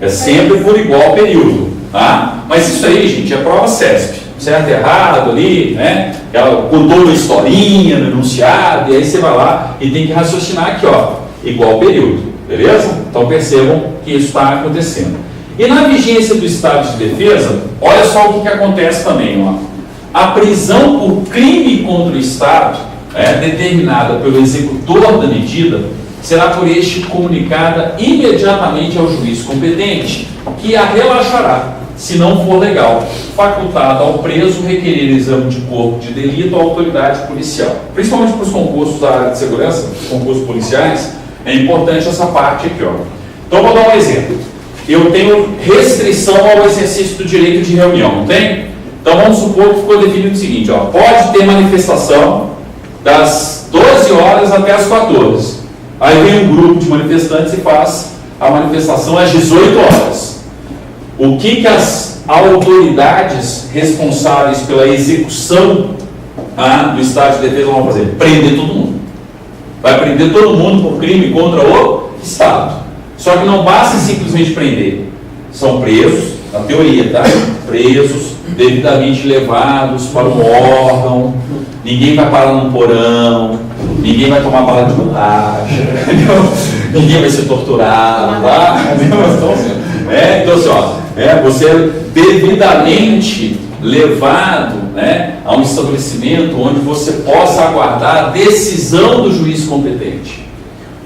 É sempre por igual período. Tá? Mas isso aí, gente, é prova CESP. Certo e errado ali, né? Ela contou uma historinha no enunciado, e aí você vai lá e tem que raciocinar aqui, ó, igual período. Beleza? Então percebam que isso está acontecendo. E na vigência do estado de defesa, olha só o que acontece também, ó. A prisão por crime contra o Estado, determinada pelo executor da medida, será por este comunicada imediatamente ao juiz competente, que a relaxará, se não for legal, facultado ao preso requerer exame de corpo de delito à autoridade policial. Principalmente para os concursos da área de segurança, concursos policiais, é importante essa parte aqui, ó. Então, vou dar um exemplo. Eu tenho restrição ao exercício do direito de reunião, não tem? Então, vamos supor que ficou definido o seguinte, ó, pode ter manifestação das 12 horas até as 14. Aí vem um grupo de manifestantes e faz a manifestação às 18 horas. O que as autoridades responsáveis pela execução do estado de defesa vão fazer? Prender todo mundo. Vai prender todo mundo por crime contra o Estado. Só que não basta simplesmente prender. São presos, na teoria, tá? Presos, devidamente levados para um órgão, ninguém vai parar num porão, ninguém vai tomar bala de borracha, ninguém vai ser torturado, tá? Então assim, ó, você é devidamente levado, né, a um estabelecimento onde você possa aguardar a decisão do juiz competente,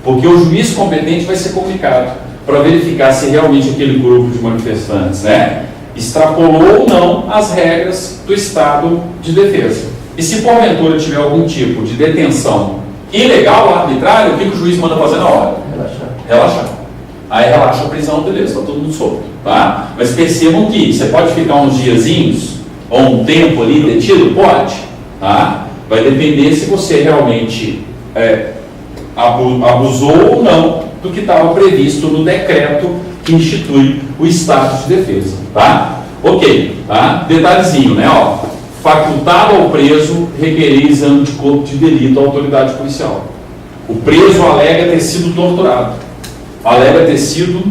porque o juiz competente vai ser comunicado para verificar se realmente aquele grupo de manifestantes, né, extrapolou ou não as regras do estado de defesa. E se porventura tiver algum tipo de detenção ilegal, arbitrária, o que o juiz manda fazer na hora? Relaxar. Aí relaxa a prisão, beleza, está todo mundo solto, tá? Mas percebam que você pode ficar uns diazinhos ou um tempo ali detido? Pode, tá? Vai depender se você realmente abusou ou não do que estava previsto no decreto que institui o estado de defesa, tá? Ok, tá? Detalhezinho, né? Ó, facultado ao preso requerer exame de corpo de delito à autoridade policial. O preso alega ter sido torturado, alega ter sido,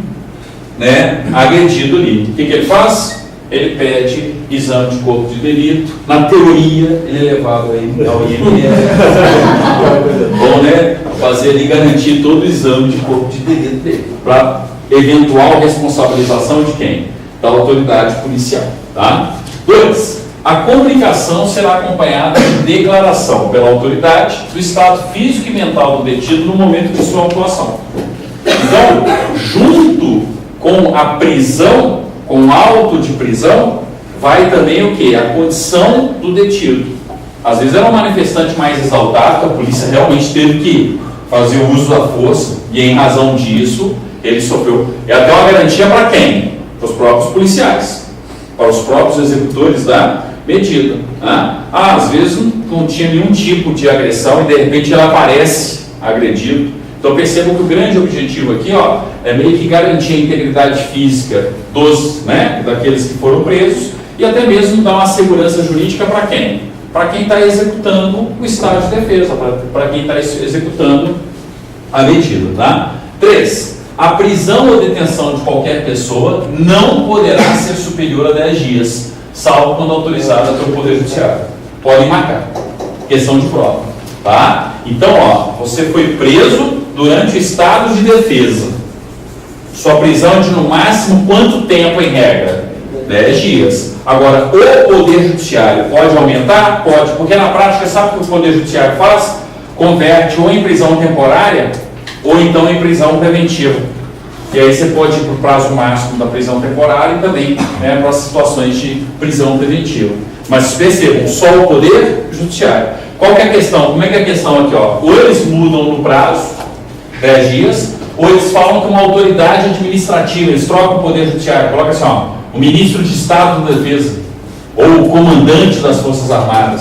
né, agredido ali. O que ele faz? Ele pede exame de corpo de delito. Na teoria, ele é levado aí ao IML. Bom, né? Fazer ali, garantir todo o exame de corpo de delito dele. Para eventual responsabilização de quem? Da autoridade policial. Tá? 2. A comunicação será acompanhada de declaração pela autoridade do estado físico e mental do detido no momento de sua atuação. Então, junto com a prisão, com o auto de prisão, vai também o quê? A condição do detido. Às vezes era um manifestante mais exaltado, a polícia realmente teve que fazer o uso da força, e em razão disso, ele sofreu. É até uma garantia para quem? Para os próprios policiais, para os próprios executores da medida. Né? Às vezes não tinha nenhum tipo de agressão e de repente ele aparece agredido. Então percebam que o grande objetivo aqui, ó, é meio que garantir a integridade física daqueles que foram presos e até mesmo dar uma segurança jurídica para quem? Para quem está executando o estado de defesa, para quem está executando a medida. Tá? 3. A prisão ou detenção de qualquer pessoa não poderá ser superior a 10 dias, salvo quando autorizada pelo Poder Judiciário. Podem marcar. Questão de prova. Tá? Então, ó, você foi preso durante o estado de defesa. Sua prisão é de no máximo quanto tempo em regra? 10 dias. Agora, o Poder Judiciário pode aumentar? Pode, porque na prática, sabe o que o Poder Judiciário faz? Converte ou em prisão temporária ou então em prisão preventiva. E aí você pode ir para o prazo máximo da prisão temporária e também para as situações de prisão preventiva. Mas percebam, só o Poder Judiciário. Qual que é a questão? Como é que é a questão aqui? Ó? Ou eles mudam no prazo, 10 dias, ou eles falam que uma autoridade administrativa, eles trocam o Poder Judiciário, coloca assim, ó, o ministro de Estado da Defesa, ou o comandante das Forças Armadas.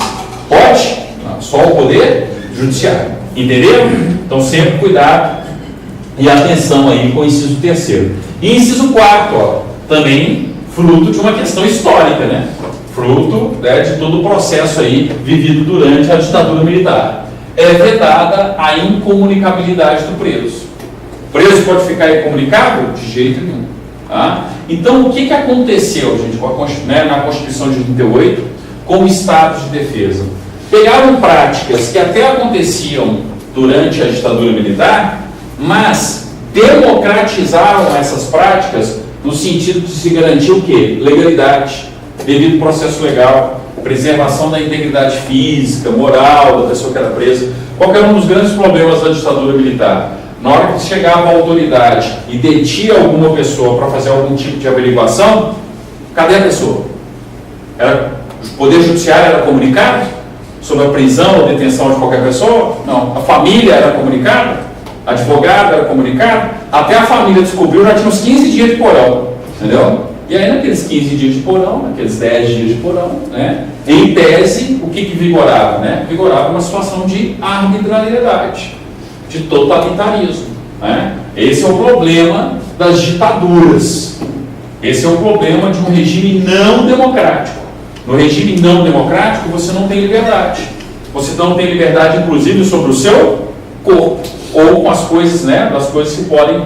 Pode? Não, só o Poder Judiciário. Entenderam? Então sempre cuidado e atenção aí com o inciso 3º. E inciso 4º, ó, também fruto de uma questão histórica, né? Fruto de todo o processo aí vivido durante a ditadura militar. É vedada a incomunicabilidade do preso. O preso pode ficar incomunicável? De jeito nenhum. Tá? Então, o que aconteceu, gente, na Constituição de 88 com o estado de defesa? Pegaram práticas que até aconteciam durante a ditadura militar, mas democratizaram essas práticas no sentido de se garantir o quê? Legalidade, devido ao processo legal, preservação da integridade física, moral da pessoa que era presa. Qual era um dos grandes problemas da ditadura militar? Na hora que chegava a autoridade e detinha alguma pessoa para fazer algum tipo de averiguação, cadê a pessoa? O Poder Judiciário era comunicado sobre a prisão ou detenção de qualquer pessoa? Não. A família era comunicada? Advogado era comunicado? Até a família descobriu, já tinha uns 15 dias de porão. Entendeu? E aí naqueles 15 dias de porão, naqueles 10 dias de porão, né, em tese, o que vigorava? Né? Vigorava uma situação de arbitrariedade, de totalitarismo. Né? Esse é o problema das ditaduras. Esse é o problema de um regime não democrático. No regime não democrático, você não tem liberdade. Você não tem liberdade, inclusive, sobre o seu corpo, ou com as coisas, né, das coisas que podem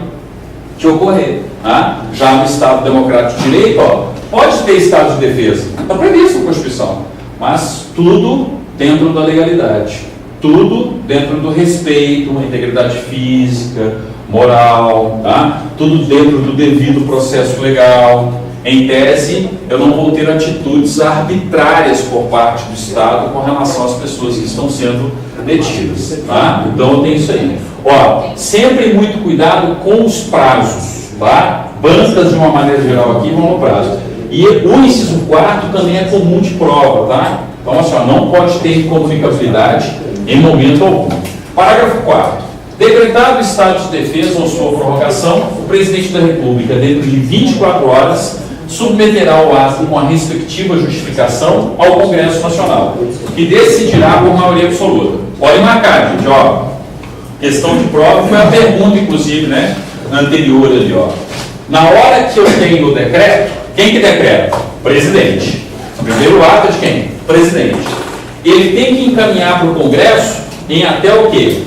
te ocorrer. Tá? Já no Estado Democrático de Direito, ó, pode ter estado de defesa, está previsto na Constituição, mas tudo dentro da legalidade, tudo dentro do respeito, uma integridade física, moral, tá? Tudo dentro do devido processo legal. Em tese, eu não vou ter atitudes arbitrárias por parte do Estado com relação às pessoas que estão sendo detidas. Tá? Então, eu tenho isso aí. Ó, sempre muito cuidado com os prazos. Tá? Bancas, de uma maneira geral, aqui vão no prazo. E o inciso 4º também é comum de prova. Tá? Então, assim, ó, não pode ter incomunicabilidade em momento algum. Parágrafo 4º. Decretado o estado de defesa ou sua prorrogação, o presidente da República, dentro de 24 horas, submeterá o ato com a respectiva justificação ao Congresso Nacional, que decidirá por maioria absoluta. Pode marcar, gente, ó. Questão de prova foi a pergunta, inclusive, né, anterior ali, ó. Na hora que eu tenho o decreto, quem que decreta? Presidente. O primeiro ato é de quem? Presidente. Ele tem que encaminhar para o Congresso em até o quê?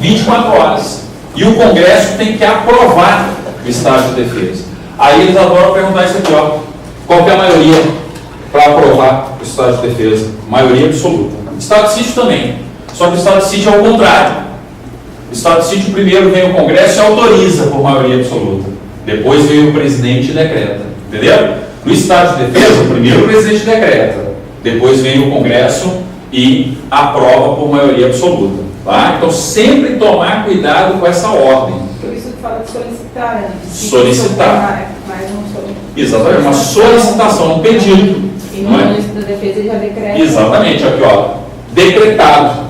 24 horas. E o Congresso tem que aprovar o estado de defesa. Aí eles adoram perguntar isso aqui, ó. Qual que é a maioria para estado de defesa, maioria absoluta. Estado de sítio também, só que o estado de sítio é o contrário. O estado de sítio primeiro vem o Congresso e autoriza por maioria absoluta, depois vem o presidente e decreta, entendeu? No estado de defesa, primeiro o presidente decreta, depois vem o Congresso e aprova por maioria absoluta, tá? Então sempre tomar cuidado com essa ordem. Por isso que fala de solicitar, né? Solicitar. Mas não solicitar. Exatamente, uma solicitação, um pedido. E no não é? ministro da Defesa já decreta. Exatamente, aqui ó, decretado.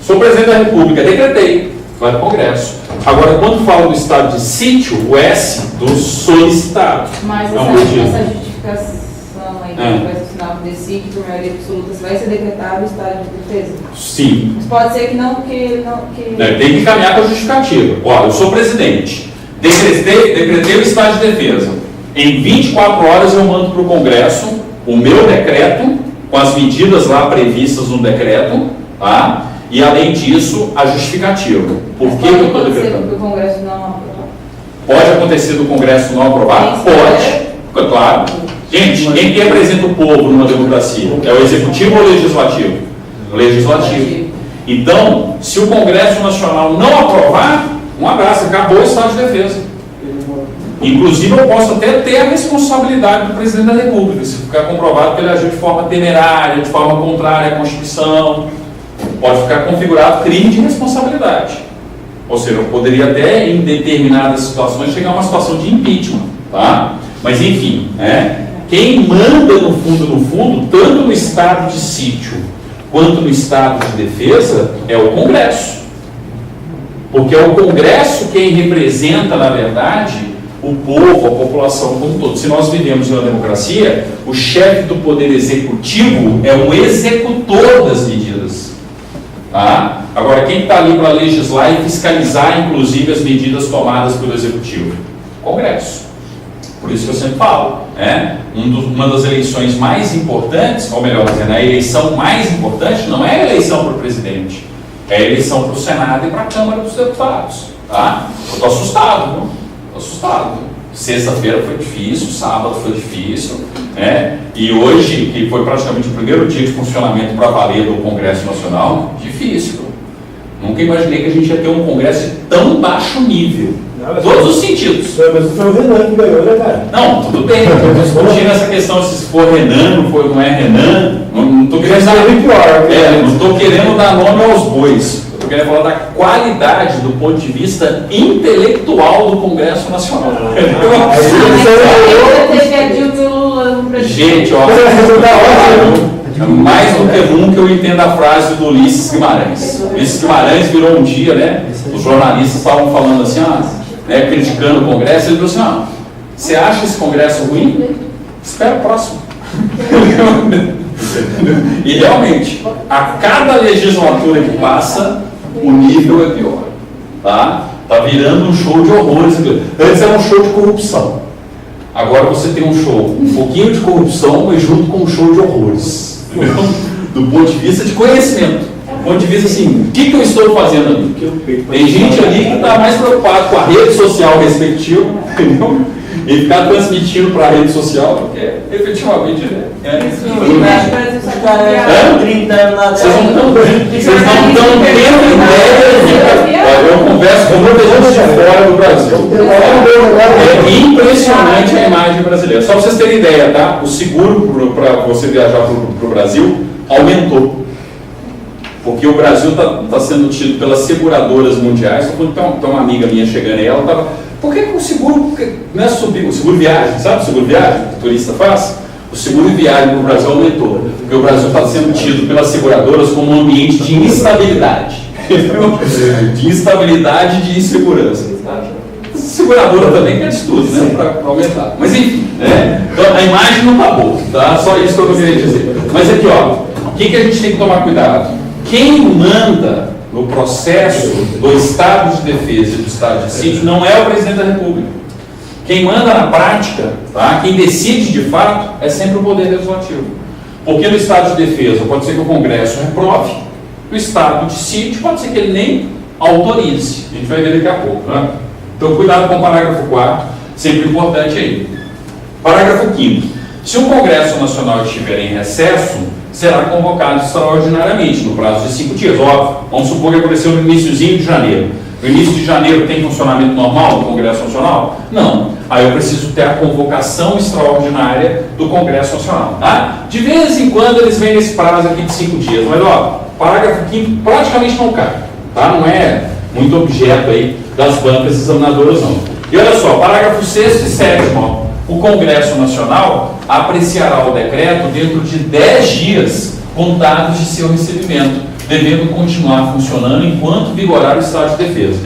Sou presidente da República, decretei, vai para o Congresso. Agora, quando fala do estado de sítio, o S do solicitado. Mas é um pedido. essa justificação aí que vai ser final de sítio por maioria absoluta, vai ser decretado o estado de defesa? Sim. Mas pode ser que não, porque Tem que caminhar com a justificativa. Olha, eu sou presidente, decretei o estado de defesa. Em 24 horas eu mando para o Congresso o meu decreto, com as medidas lá previstas no decreto, tá? E além disso, a justificativa. Por que eu estou decretando? Porque o Congresso não aprovar. Pode acontecer do Congresso não aprovar? Pode. Claro. Gente, quem que representa o povo numa democracia? É o Executivo ou o Legislativo? O Legislativo. Então, se o Congresso Nacional não aprovar, um abraço, acabou o estado de defesa. Inclusive, eu posso até ter a responsabilidade do presidente da República, se ficar comprovado que ele agiu de forma temerária, de forma contrária à Constituição. Pode ficar configurado crime de responsabilidade. Ou seja, eu poderia até, em determinadas situações, chegar a uma situação de impeachment. Tá? Mas, enfim, quem manda, no fundo, tanto no estado de sítio quanto no estado de defesa, é o Congresso. Porque é o Congresso quem representa, na verdade, o povo, a população como um todo. Se nós vivemos em uma democracia, o chefe do poder executivo é o executor das medidas. Tá? Agora, quem está ali para legislar e fiscalizar, inclusive, as medidas tomadas pelo executivo? O Congresso. Por isso que eu sempre falo, uma das eleições mais importantes, ou melhor dizendo, a eleição mais importante não é a eleição para o presidente, é a eleição para o Senado e para a Câmara dos Deputados. Tá? Eu estou assustado, viu? Assustado. Sexta-feira foi difícil, sábado foi difícil, e hoje, que foi praticamente o primeiro dia de funcionamento para valer do Congresso Nacional, difícil. Nunca imaginei que a gente ia ter um Congresso de tão baixo nível, todos os sentidos. Mas foi o Renan que ganhou, né, cara? Não, tudo bem, estou discutindo essa questão se for Renan, não é Renan, não estou querendo não estou querendo dar nome aos bois. Eu queria falar da qualidade do ponto de vista intelectual do Congresso Nacional. Gente, ó, é mais do que nunca eu entendo a frase do Ulisses Guimarães. Ulisses Guimarães virou um dia, os jornalistas estavam falando assim, criticando o Congresso, ele falou assim, você acha esse Congresso ruim? Espera o próximo. E realmente, a cada legislatura que passa, o nível é pior. Tá virando um show de horrores. Antes era um show de corrupção. Agora você tem um show, um pouquinho de corrupção, mas junto com um show de horrores. Do ponto de vista de conhecimento. Do ponto de vista assim, o que eu estou fazendo ali? Tem gente ali que está mais preocupado com a rede social respectiva, entendeu? E ficar transmitindo para a rede social, porque efetivamente Vocês não estão tendo ideia. Eu converso com muita gente de fora do Brasil. É impressionante a imagem brasileira. Só para vocês terem ideia, tá? O seguro para você viajar para o Brasil aumentou. Porque o Brasil está sendo tido pelas seguradoras mundiais. Então, uma amiga minha chegando aí, ela estava. Por que o seguro não é subir? O seguro viagem, sabe o seguro viagem que o turista faz? O seguro viagem no Brasil aumentou. Porque o Brasil está sendo tido pelas seguradoras como um ambiente de instabilidade. De instabilidade e de insegurança. A seguradora também quer de tudo, para aumentar. Mas enfim, então a imagem não está boa, tá? Só isso que eu queria dizer. Mas aqui, o que a gente tem que tomar cuidado? Quem manda no processo do estado de defesa e do estado de sítio não é o presidente da República. Quem manda na prática, quem decide de fato, é sempre o Poder Legislativo. Porque no estado de defesa pode ser que o Congresso reprove, no estado de sítio pode ser que ele nem autorize. A gente vai ver daqui a pouco. Então, cuidado com o parágrafo 4, sempre importante aí. Parágrafo 5º. Se o Congresso Nacional estiver em recesso, será convocado extraordinariamente, no prazo de 5 dias. Óbvio, vamos supor que aconteceu no iníciozinho de janeiro. No início de janeiro tem funcionamento normal do Congresso Nacional? Não. Aí eu preciso ter a convocação extraordinária do Congresso Nacional. Tá? De vez em quando eles vêm nesse prazo aqui de 5 dias, mas ó, parágrafo 5º praticamente não cai. Tá? Não é muito objeto aí das bancas examinadoras, não. E olha só, parágrafo 6º e 7º, ó. O Congresso Nacional apreciará o decreto dentro de 10 dias contados de seu recebimento, devendo continuar funcionando enquanto vigorar o estado de defesa.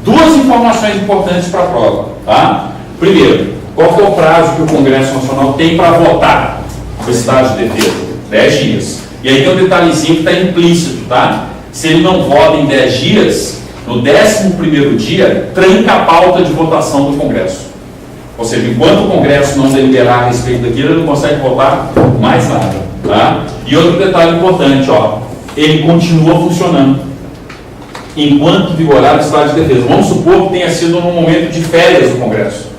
Duas informações importantes para a prova. Tá? Primeiro, qual foi o prazo que o Congresso Nacional tem para votar o estado de defesa? 10 dias. E aí tem um detalhezinho que está implícito, tá? Se ele não vota em 10 dias, no 11º dia, tranca a pauta de votação do Congresso. Ou seja, enquanto o Congresso não deliberar a respeito daquilo, ele não consegue votar mais nada. Tá? E outro detalhe importante, ó, ele continua funcionando enquanto vigorar o estado de defesa. Vamos supor que tenha sido num momento de férias do Congresso.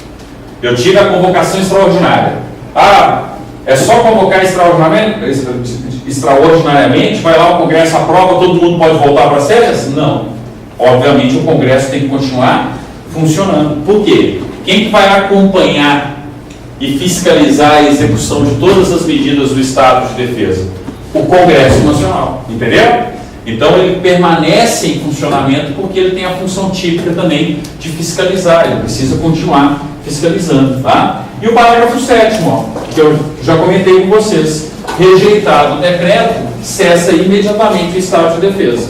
Eu tive a convocação extraordinária. Ah, é só convocar extraordinariamente, vai lá o Congresso aprova, todo mundo pode voltar para as férias? Não. Obviamente o Congresso tem que continuar funcionando. Por quê? Quem que vai acompanhar e fiscalizar a execução de todas as medidas do estado de defesa? O Congresso Nacional, entendeu? Então ele permanece em funcionamento porque ele tem a função típica também de fiscalizar, ele precisa continuar fiscalizando, tá? E o parágrafo 7º, ó, que eu já comentei com vocês, rejeitado o decreto, cessa imediatamente o estado de defesa.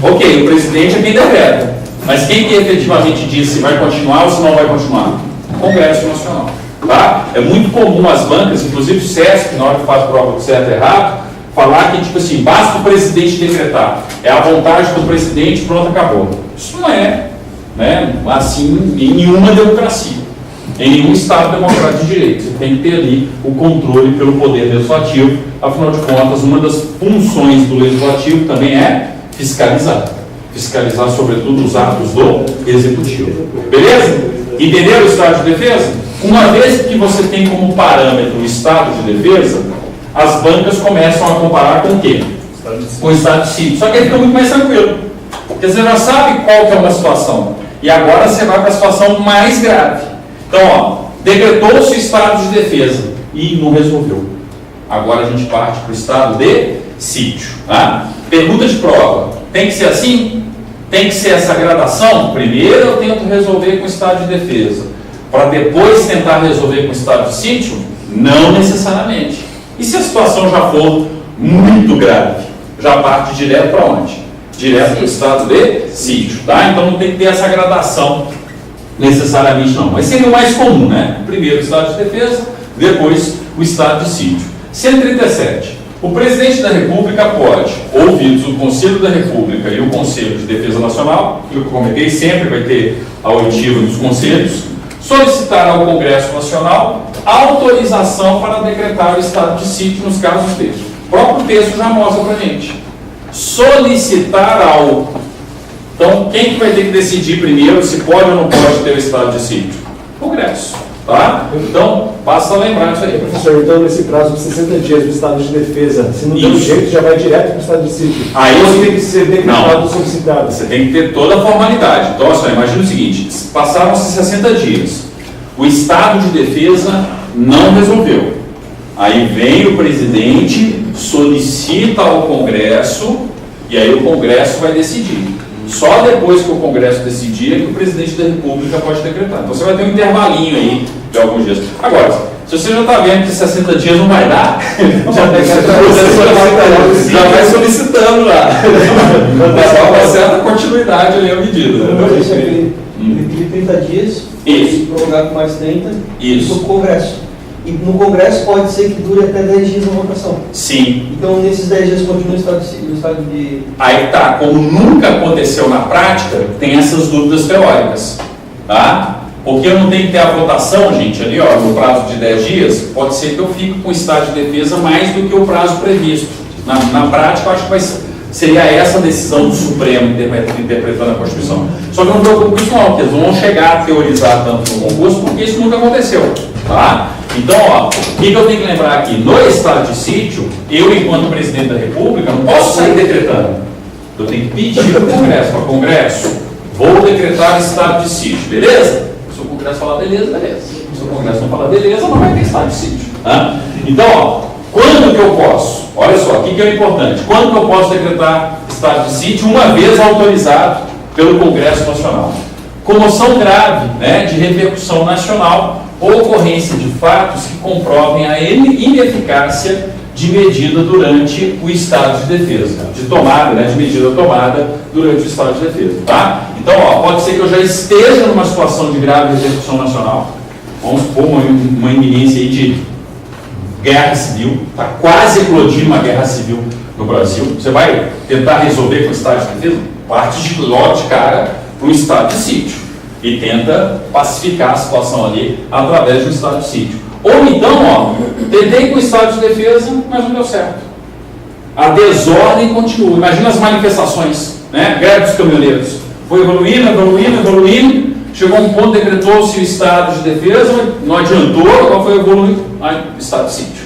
Ok, o presidente é quem decreta, mas quem que efetivamente diz se vai continuar ou se não vai continuar? O Congresso Nacional. Tá? É muito comum as bancas, inclusive o SESC, na hora que faz prova do certo e errado, falar que, tipo assim, basta o presidente decretar, é a vontade do presidente, pronto, acabou. Isso não é, né, assim em nenhuma democracia, em nenhum Estado democrático de direito. Você tem que ter ali o controle pelo poder legislativo, afinal de contas, uma das funções do legislativo também é fiscalizar. Fiscalizar, sobretudo, os atos do executivo. Beleza? Entenderam o estado de defesa? Uma vez que você tem como parâmetro o estado de defesa, as bancas começam a comparar com o quê? Com o estado de sítio. Só que aí fica muito mais tranquilo. Porque você já sabe qual que é uma situação. E agora você vai para a situação mais grave. Então, ó, decretou-se o estado de defesa e não resolveu. Agora a gente parte para o estado de sítio. Tá? Pergunta de prova. Tem que ser assim? Tem que ser essa gradação? Primeiro eu tento resolver com o estado de defesa, para depois tentar resolver com o estado de sítio? Não necessariamente. E se a situação já for muito grave? Já parte direto para onde? Direto para o estado de sítio. Tá? Então não tem que ter essa gradação necessariamente não. Mas seria o mais comum, né? Primeiro o estado de defesa, depois o estado de sítio. 137. O presidente da República pode, ouvidos o Conselho da República e o Conselho de Defesa Nacional, que eu comentei sempre, vai ter a oitiva dos conselhos, solicitar ao Congresso Nacional autorização para decretar o estado de sítio nos casos deles. O próprio texto já mostra para a gente. Solicitar ao... Então, quem que vai ter que decidir primeiro se pode ou não pode ter o estado de sítio? O Congresso. Tá? Então, basta lembrar disso aí. Professor, então nesse prazo de 60 dias do estado de defesa, se não tem jeito, já vai direto para o estado de sítio. Aí você tem que ser decretado ou solicitado. Você tem que ter toda a formalidade. Então, só imagina o seguinte, passaram-se 60 dias, o estado de defesa não resolveu. Aí vem o presidente, solicita ao Congresso, e aí o Congresso vai decidir. Só depois que o Congresso decidir é que o presidente da República pode decretar. Então você vai ter um intervalinho aí de alguns dias. Agora, se você já está vendo que 60 dias não vai dar, já vai solicitando lá. Mas só uma certa continuidade ali à medida. De 30 dias, isso. Prorrogar com mais 30, isso. No Congresso. E no Congresso pode ser que dure até 10 dias a votação. Sim. Então, nesses 10 dias continua o estado de... Aí tá, como nunca aconteceu na prática, tem essas dúvidas teóricas. Tá? Porque eu não tenho que ter a votação, gente, ali ó, no prazo de 10 dias, pode ser que eu fique com o estado de defesa mais do que o prazo previsto. Na prática, eu acho que seria essa a decisão do Supremo interpretando a Constituição. Só que eu não me preocupo com isso não, porque eles não vão chegar a teorizar tanto no concurso, porque isso nunca aconteceu. Tá? Então, ó, o que eu tenho que lembrar aqui? No estado de sítio, eu, enquanto presidente da República, não posso sair decretando. Eu tenho que pedir para o Congresso, vou decretar estado de sítio, beleza? Se o Congresso falar beleza, beleza. Se o Congresso não falar beleza, não vai ter estado de sítio. Tá? Então, ó, quando que eu posso? Olha só, o que é importante? Quando que eu posso decretar estado de sítio? Uma vez autorizado pelo Congresso Nacional. Comoção grave, né, de repercussão nacional ou ocorrência de fatos que comprovem a ineficácia de medida durante o estado de defesa, de tomada, né, de medida tomada durante o estado de defesa, tá? Então, ó, pode ser que eu já esteja numa situação de grave repercussão nacional, vamos supor uma iminência aí de guerra civil, está quase eclodindo uma guerra civil no Brasil, você vai tentar resolver com o estado de defesa? Parte de lote, cara, para um estado de sítio e tenta pacificar a situação ali através de um estado de sítio. Ou então, ó, tentei com o estado de defesa, mas não deu certo. A desordem continua. Imagina as manifestações, né? Greve dos caminhoneiros. Foi evoluindo, chegou a um ponto, decretou-se o estado de defesa, não adiantou, agora foi evoluindo o estado de sítio.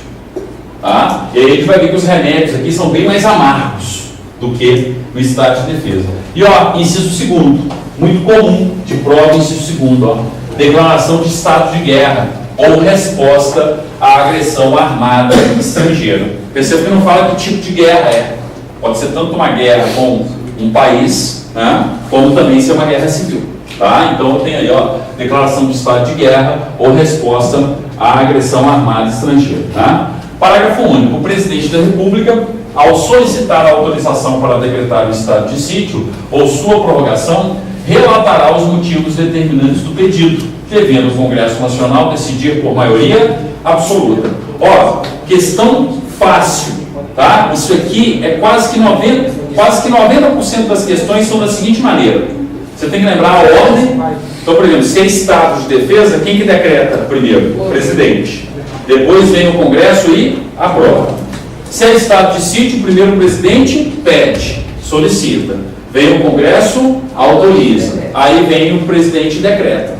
Tá? E aí a gente vai ver que os remédios aqui são bem mais amargos do que no estado de defesa. E ó, inciso segundo, muito comum de prova, inciso segundo, ó, declaração de estado de guerra ou resposta à agressão armada estrangeira. Perceba que não fala que tipo de guerra é. Pode ser tanto uma guerra com um país, né, como também ser uma guerra civil. Tá? Então tem aí, ó, declaração de estado de guerra ou resposta à agressão armada estrangeira. Tá? Parágrafo único. O presidente da República, ao solicitar a autorização para decretar o estado de sítio ou sua prorrogação, relatará os motivos determinantes do pedido, devendo o Congresso Nacional decidir por maioria absoluta. Ó, questão fácil, tá? Isso aqui é quase que 90% das questões são da seguinte maneira. Você tem que lembrar a ordem. Então, por exemplo, se é estado de defesa, quem que decreta primeiro? O presidente. Depois vem o Congresso e aprova. Se é estado de sítio, primeiro o presidente pede, solicita. Vem o Congresso, autoriza. Aí vem o presidente e decreta.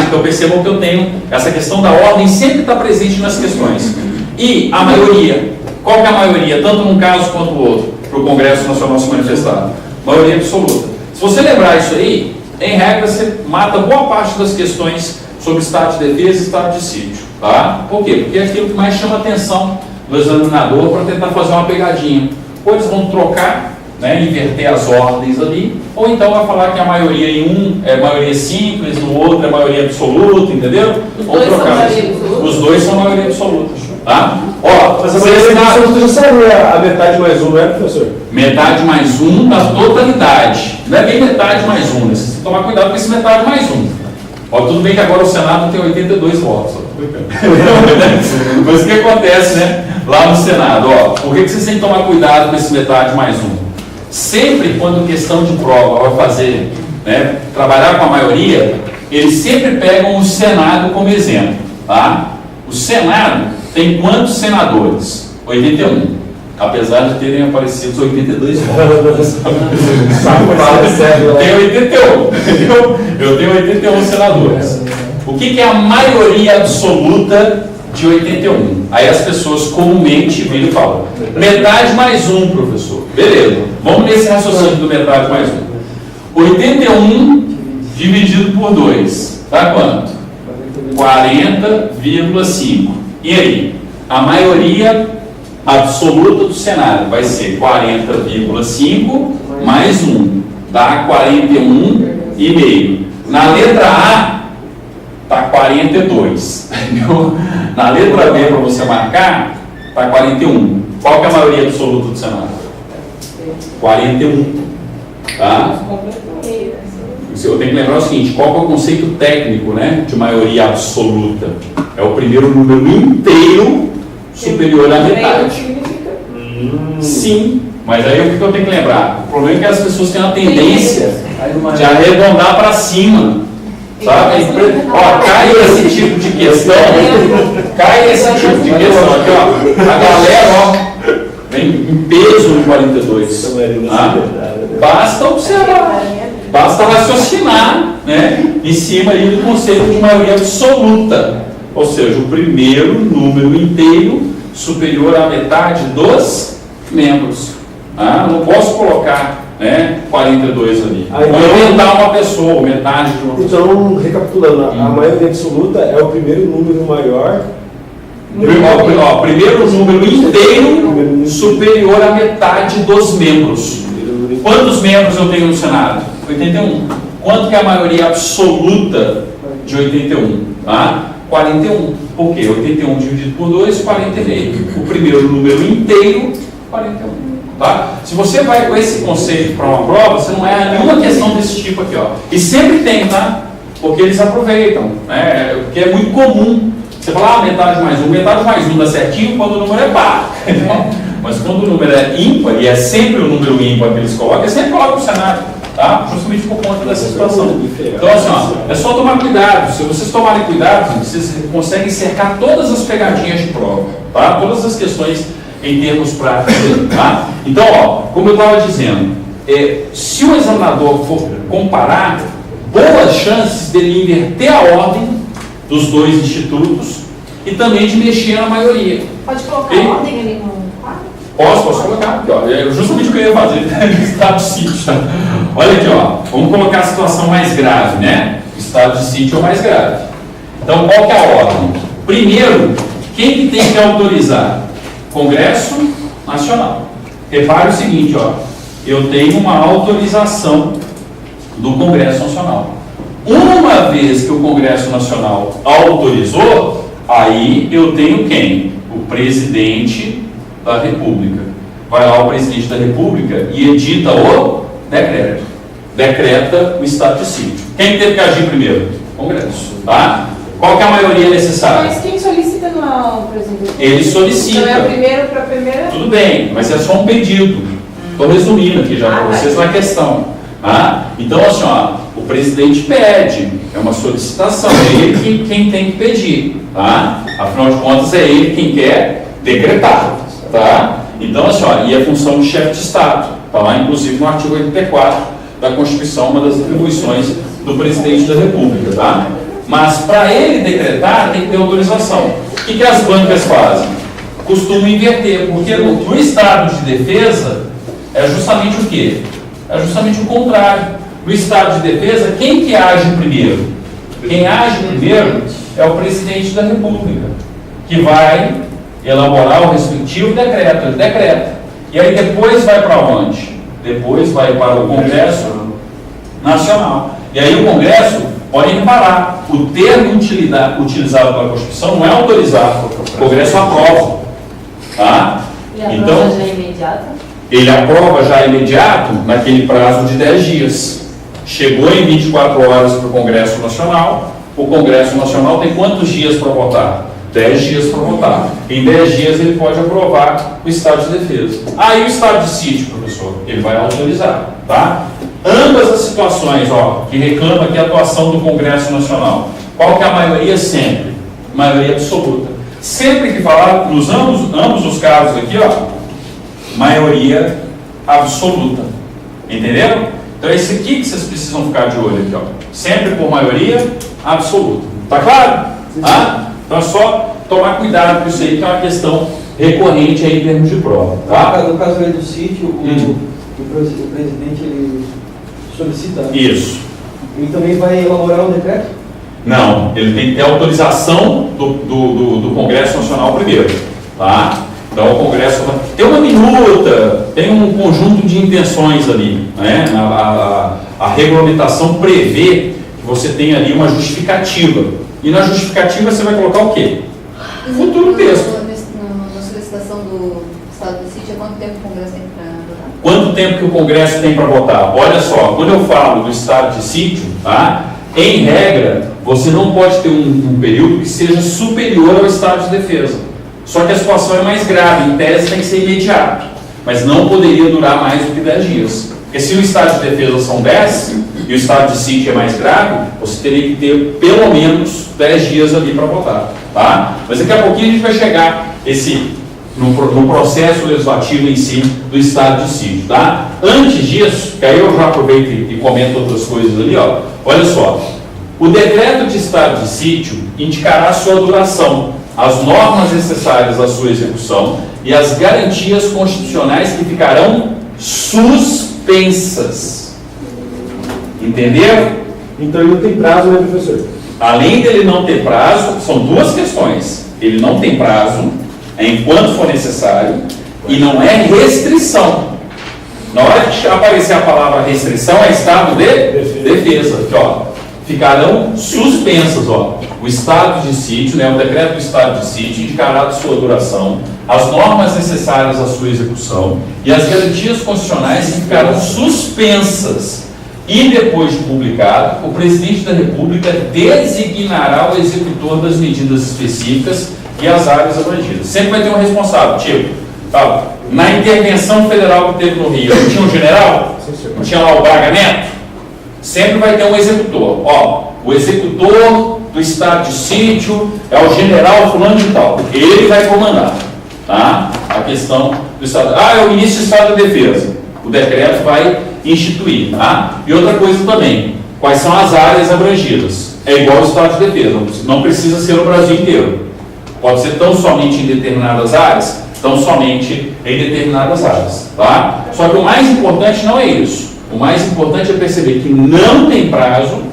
Então percebam que eu tenho essa questão da ordem sempre está presente nas questões. E a maioria, qual que é a maioria, tanto num caso quanto no outro, para o Congresso Nacional se manifestar? Maioria absoluta. Se você lembrar isso aí, em regra você mata boa parte das questões sobre estado de defesa e estado de sítio. Tá? Por quê? Porque é aquilo que mais chama a atenção do examinador para tentar fazer uma pegadinha. Ou eles vão trocar, né, inverter as ordens ali, ou então vai falar que a maioria em um é maioria simples, no outro é maioria absoluta, entendeu? Vamos trocar. Os dois são maioria absoluta. Tá? Ó, mas a maioria absoluta já saiu a metade mais um, não é, professor? Metade mais um da totalidade. Não é bem metade mais um, né? Você tem que tomar cuidado com esse metade mais um. Ó, tudo bem que agora o Senado tem 82 votos. Mas o que acontece, né? Lá no Senado, ó, por que vocês têm que tomar cuidado com esse metade mais um? Sempre quando questão de prova vai fazer, né, trabalhar com a maioria, eles sempre pegam o Senado como exemplo. Tá? O Senado tem quantos senadores? 81. Apesar de terem aparecido os 82 votos. Tem 81. Eu tenho 81 senadores. O que é a maioria absoluta de 81? Aí as pessoas comumente viram e falam: metade mais um, professor. Beleza, vamos nesse raciocínio do metade mais um. 81 dividido por 2, dá quanto? 40,5. E aí? A maioria absoluta do Senado vai ser 40,5 mais 1, dá 41,5. Na letra A, está 42. Na letra B, para você marcar, está 41. Qual que é a maioria absoluta do Senado? 41. Tá? Eu tenho que lembrar o seguinte: qual que é o conceito técnico, né, de maioria absoluta? É o primeiro número inteiro superior à metade. Sim, mas aí o que eu tenho que lembrar? O problema é que as pessoas têm uma tendência de arredondar para cima. Sabe? Ó, cai esse tipo de questão. Cai esse tipo de questão aqui, ó. A galera, ó, vem em peso no 42. Tá? Basta observar. Basta raciocinar, né, em cima aí do conceito de maioria absoluta. ou seja, o primeiro número inteiro superior à metade dos membros. Não posso colocar 42 ali. Aí, vou inventar uma pessoa, metade de uma pessoa. Então, recapitulando, a maioria absoluta é o primeiro número maior. Primeiro número inteiro superior à metade dos membros. Quantos membros eu tenho no Senado? 81. Quanto que é a maioria absoluta de 81? 41. Por quê? 81 dividido por 2, 40,5. O primeiro número inteiro, 41. Tá? Se você vai com esse conceito para uma prova, você não é nenhuma questão desse tipo aqui. E sempre tem, tá? Porque eles aproveitam. Porque é muito comum. Você fala, metade mais um dá certinho quando o número é par. Mas quando o número é ímpar, e é sempre o número ímpar que eles colocam, é sempre colocam o Senado, tá? Justamente por conta dessa situação. Então, assim, é só tomar cuidado. Se vocês tomarem cuidado, vocês conseguem cercar todas as pegadinhas de prova, tá? Todas as questões em termos práticos, tá? Então, como eu estava dizendo, se o examinador for comparar, boas chances dele inverter a ordem dos dois institutos e também de mexer na maioria. Pode colocar a ordem ali no quadro? Posso colocar aqui, é justamente o que eu ia fazer, estado de sítio. Olha aqui, vamos colocar a situação mais grave, né? O estado de sítio é o mais grave. Então, qual que é a ordem? Primeiro, quem que tem que autorizar? Congresso Nacional. Repare o seguinte, eu tenho uma autorização do Congresso Nacional. Uma vez que o Congresso Nacional autorizou, aí eu tenho quem? O presidente da República. Vai lá o presidente da República e edita o decreto. Decreta o estado de sítio. Quem teve que agir primeiro? O Congresso. Tá? Qual que é a maioria necessária? Mas quem solicita não é o presidente? Ele solicita. Então é o primeiro para a primeira? Tudo bem, mas é só um pedido. Estou resumindo aqui já para vocês na questão. Então, assim, o presidente pede, é uma solicitação, é ele quem tem que pedir, tá? Afinal de contas, é ele quem quer decretar, tá? Então, assim, e a função de chefe de Estado, está lá, inclusive, no artigo 84 da Constituição, uma das atribuições do presidente da República, tá? Mas, para ele decretar, tem que ter autorização. O que as bancas fazem? Costumam inverter, porque no estado de defesa, é justamente o quê? É justamente o contrário. No estado de defesa, quem que age primeiro? Quem age primeiro é o presidente da República, que vai elaborar o respectivo decreto. Ele decreta. E aí depois vai para onde? Depois vai para o Congresso Nacional. E aí o Congresso, podem reparar, o termo utilizado pela Constituição não é autorizado. O Congresso aprova. Tá? E a então, prova já é imediata? Ele aprova já imediato naquele prazo de 10 dias. Chegou em 24 horas para o Congresso Nacional. O Congresso Nacional tem quantos dias para votar? 10 dias para votar. Em 10 dias ele pode aprovar o estado de defesa. Aí o estado de sítio, professor, ele vai autorizar, tá? Ambas as situações, que reclama aqui a atuação do Congresso Nacional. Qual que é a maioria sempre? Maioria absoluta. Sempre que falar, nos ambos os casos aqui, maioria absoluta. Entenderam? Então é isso aqui que vocês precisam ficar de olho aqui, sempre por maioria absoluta. Tá claro? Então é só tomar cuidado com isso aí, que é uma questão recorrente aí em termos de prova. Tá? No caso do sítio, o presidente ele solicita. Isso. Ele também vai elaborar um decreto? Não, ele tem que ter autorização do Congresso Nacional primeiro. Tá? Então o Congresso tem uma minuta, tem um conjunto de intenções ali, né? A regulamentação prevê que você tem ali uma justificativa. E na justificativa você vai colocar o quê? Futuro texto. Na solicitação do estado de sítio, quanto tempo o Congresso tem para votar? Quanto tempo que o Congresso tem para votar? Olha só, quando eu falo do estado de sítio, tá? Em regra, você não pode ter um período que seja superior ao estado de defesa. Só que a situação é mais grave, em tese tem que ser imediato, mas não poderia durar mais do que 10 dias. Porque se o estado de defesa são 10 e o estado de sítio é mais grave, você teria que ter pelo menos 10 dias ali para votar. Tá? Mas daqui a pouquinho a gente vai chegar no processo legislativo em si do estado de sítio. Tá? Antes disso, que aí eu já aproveito e comento outras coisas ali, olha só. O decreto de estado de sítio indicará sua duração, as normas necessárias à sua execução e as garantias constitucionais que ficarão suspensas. Entenderam? Então ele não tem prazo, né, professor? Além dele não ter prazo, são duas questões. Ele não tem prazo, é enquanto for necessário, e não é restrição. Na hora que aparecer a palavra restrição, é estado de defesa. Aqui, ó, ficarão suspensas, ó, o estado de sítio, né, o decreto do estado de sítio indicará sua duração, as normas necessárias à sua execução e as garantias constitucionais que ficarão suspensas. E depois de publicado, o presidente da República designará o executor das medidas específicas e as áreas abrangidas. Sempre vai ter um responsável, tipo, tá, na intervenção federal que teve no Rio, não tinha um general? Não tinha lá o Braga Neto? Sempre vai ter um executor. Ó, o executor do estado de sítio é o general fulano de tal. Ele vai comandar, tá? A questão do estado. Ah, é o ministro do Estado da Defesa. O decreto vai instituir, tá? E outra coisa também, quais são as áreas abrangidas? É igual ao estado de defesa, não precisa ser o Brasil inteiro. Pode ser tão somente em determinadas áreas, tão somente em determinadas áreas, tá? Só que o mais importante não é isso. O mais importante é perceber que não tem prazo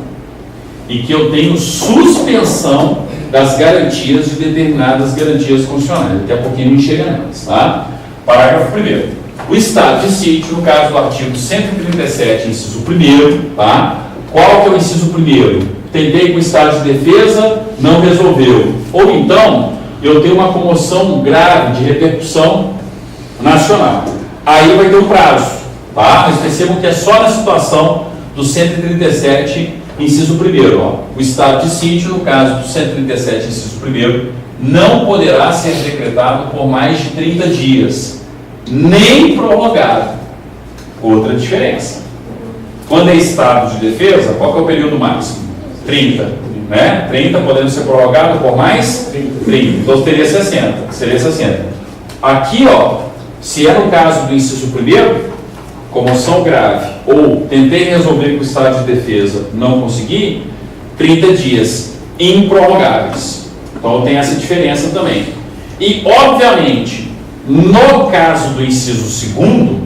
e que eu tenho suspensão das garantias de determinadas garantias constitucionais. Daqui a pouquinho não chega nelas, tá? Parágrafo 1º. O estado de sítio, no caso do artigo 137, inciso 1º, tá? Qual que é o inciso 1º? Tentei com o estado de defesa, não resolveu. Ou então, eu tenho uma comoção grave de repercussão nacional. Aí vai ter um prazo, tá? Mas percebam que é só na situação do 137, inciso 1º, ó. O estado de sítio, no caso do 137, inciso 1º, não poderá ser decretado por mais de 30 dias. Nem prorrogado. Outra diferença. Quando é estado de defesa, qual que é o período máximo? 30. Né? 30 podendo ser prorrogado por mais 30. Então teria 60. Seria 60. Aqui, ó, se é no caso do inciso 1º, comoção grave, ou tentei resolver com o estado de defesa, não consegui, 30 dias improrrogáveis. Então tem essa diferença também. E, obviamente, no caso do inciso 2º,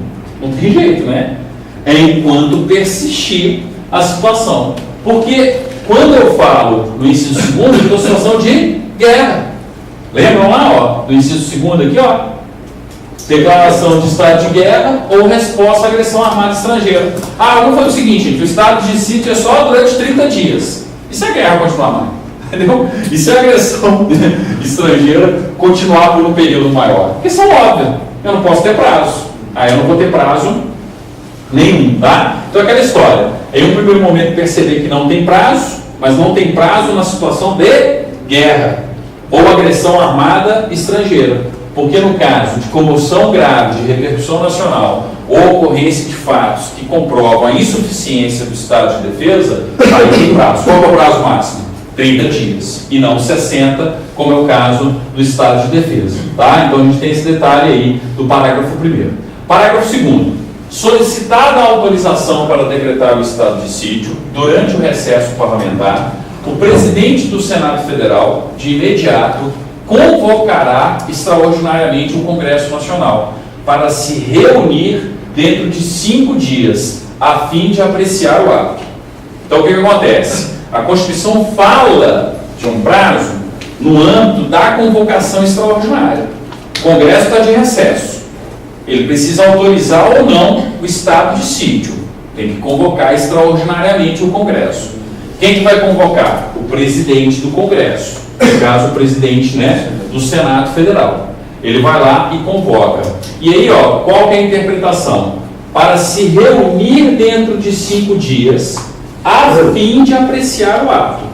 não tem jeito, né? É enquanto persistir a situação. Porque quando eu falo no inciso 2º, eu estou em situação de guerra. Lembram lá, ó, do inciso 2º aqui, ó? Declaração de estado de guerra ou resposta à agressão armada estrangeira. Ah, vamos fazer o seguinte, gente, o estado de sítio é só durante 30 dias. E se a guerra continuar mais? Entendeu? E se a agressão estrangeira continuar por um período maior? Porque são óbvias. Eu não posso ter prazo. Aí eu não vou ter prazo nenhum, tá? Então aquela história. Em um primeiro momento perceber que não tem prazo, mas não tem prazo na situação de guerra ou agressão armada estrangeira. Porque no caso de comoção grave, de repercussão nacional ou ocorrência de fatos que comprovam a insuficiência do estado de defesa, aí tem prazo. Qual é o prazo máximo? 30 dias, e não 60, como é o caso do estado de defesa. Tá? Então a gente tem esse detalhe aí do parágrafo 1º. Parágrafo 2º. Solicitada a autorização para decretar o estado de sítio, durante o recesso parlamentar, o presidente do Senado Federal, de imediato, convocará extraordinariamente o Congresso Nacional para se reunir dentro de 5 dias, a fim de apreciar o ato. Então o que acontece? A Constituição fala de um prazo no âmbito da convocação extraordinária. O Congresso está de recesso. Ele precisa autorizar ou não o estado de sítio. Tem que convocar extraordinariamente o Congresso. Quem que vai convocar? O presidente do Congresso. No caso, o presidente, né, do Senado Federal. Ele vai lá e convoca. E aí, ó, qual que é a interpretação? Para se reunir dentro de 5 dias, a fim de apreciar o ato.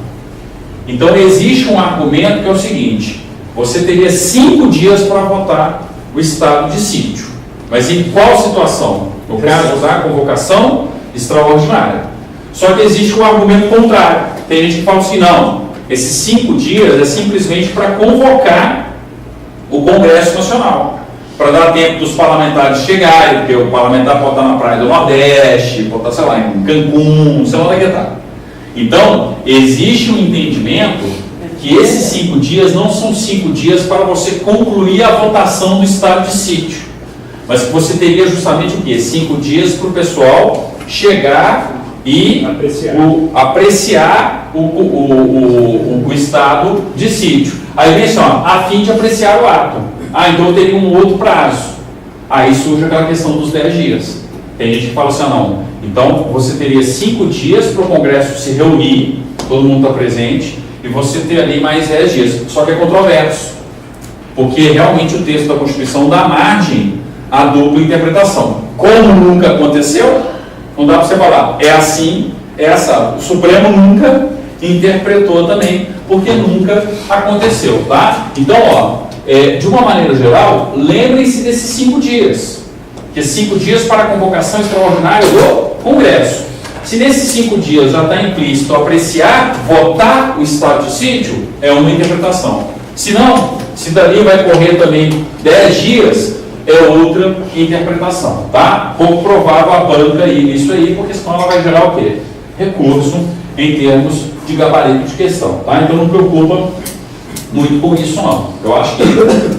Então, existe um argumento que é o seguinte: você teria 5 dias para votar o estado de sítio. Mas em qual situação? No caso da convocação extraordinária. Só que existe um argumento contrário. Tem gente que fala assim, não, esses 5 dias é simplesmente para convocar o Congresso Nacional, para dar tempo dos parlamentares chegarem, porque o parlamentar pode estar na praia do Nordeste, pode estar, sei lá, em Cancún, sei lá onde é que está. Então, existe um entendimento que esses 5 dias não são 5 dias para você concluir a votação do estado de sítio, mas que você teria justamente o quê? 5 dias para o pessoal chegar e apreciar o estado de sítio. Aí vem assim, ó, a fim de apreciar o ato. Ah, então eu teria um outro prazo. Aí surge aquela questão dos 10 dias. Tem gente que fala assim, não, então você teria 5 dias para o Congresso se reunir, todo mundo está presente, e você ter ali mais 10 dias. Só que é controverso, porque realmente o texto da Constituição dá margem à dupla interpretação. Como nunca aconteceu, não dá para você falar, é assim, é essa. O Supremo nunca interpretou também, porque nunca aconteceu, tá? Então, ó, de uma maneira geral, lembrem-se desses 5 dias, que 5 dias para a convocação extraordinária do Congresso. Se nesses 5 dias já está implícito apreciar, votar o estado de sítio, é uma interpretação. Se não, se dali vai correr também 10 dias, é outra interpretação, tá? Pouco provável a banca ir nisso aí, porque senão ela vai gerar o quê? Recurso em termos de gabarito de questão, tá? Então não preocupa muito com isso não. Eu acho que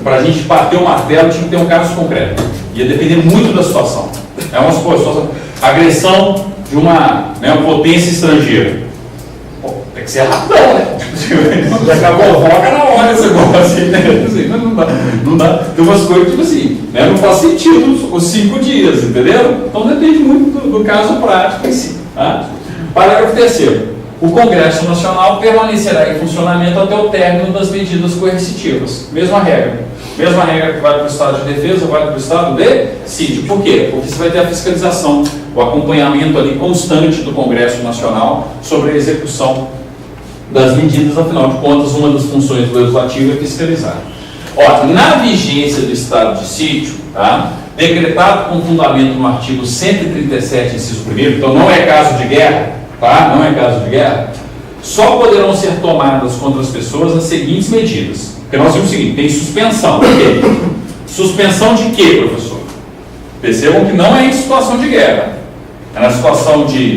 para a gente bater o martelo tinha que ter um caso concreto. Ia depender muito da situação. É uma situação, agressão de uma potência estrangeira. Pô, tem que ser rapidão, né? Já acabou, coloca na hora esse negócio assim, né? Não dá. Tem umas coisas tipo assim, né? Não faz sentido os 5 dias, entendeu? Então depende muito do caso prático em si. Tá? Parágrafo 3º. O Congresso Nacional permanecerá em funcionamento até o término das medidas coercitivas. Mesma regra. Mesma regra que vale para o estado de defesa, vale para o estado de sítio. Por quê? Porque você vai ter a fiscalização, o acompanhamento ali constante do Congresso Nacional sobre a execução das medidas. Afinal de contas, uma das funções do Legislativo é fiscalizar. Ó, na vigência do estado de sítio, tá? Decretado com fundamento no artigo 137, inciso 1º, então não é caso de guerra, tá? Não é caso de guerra, só poderão ser tomadas contra as pessoas as seguintes medidas. Porque nós vimos o seguinte, tem suspensão. Por quê? Suspensão de quê, professor? Percebam que não é em situação de guerra. É na situação de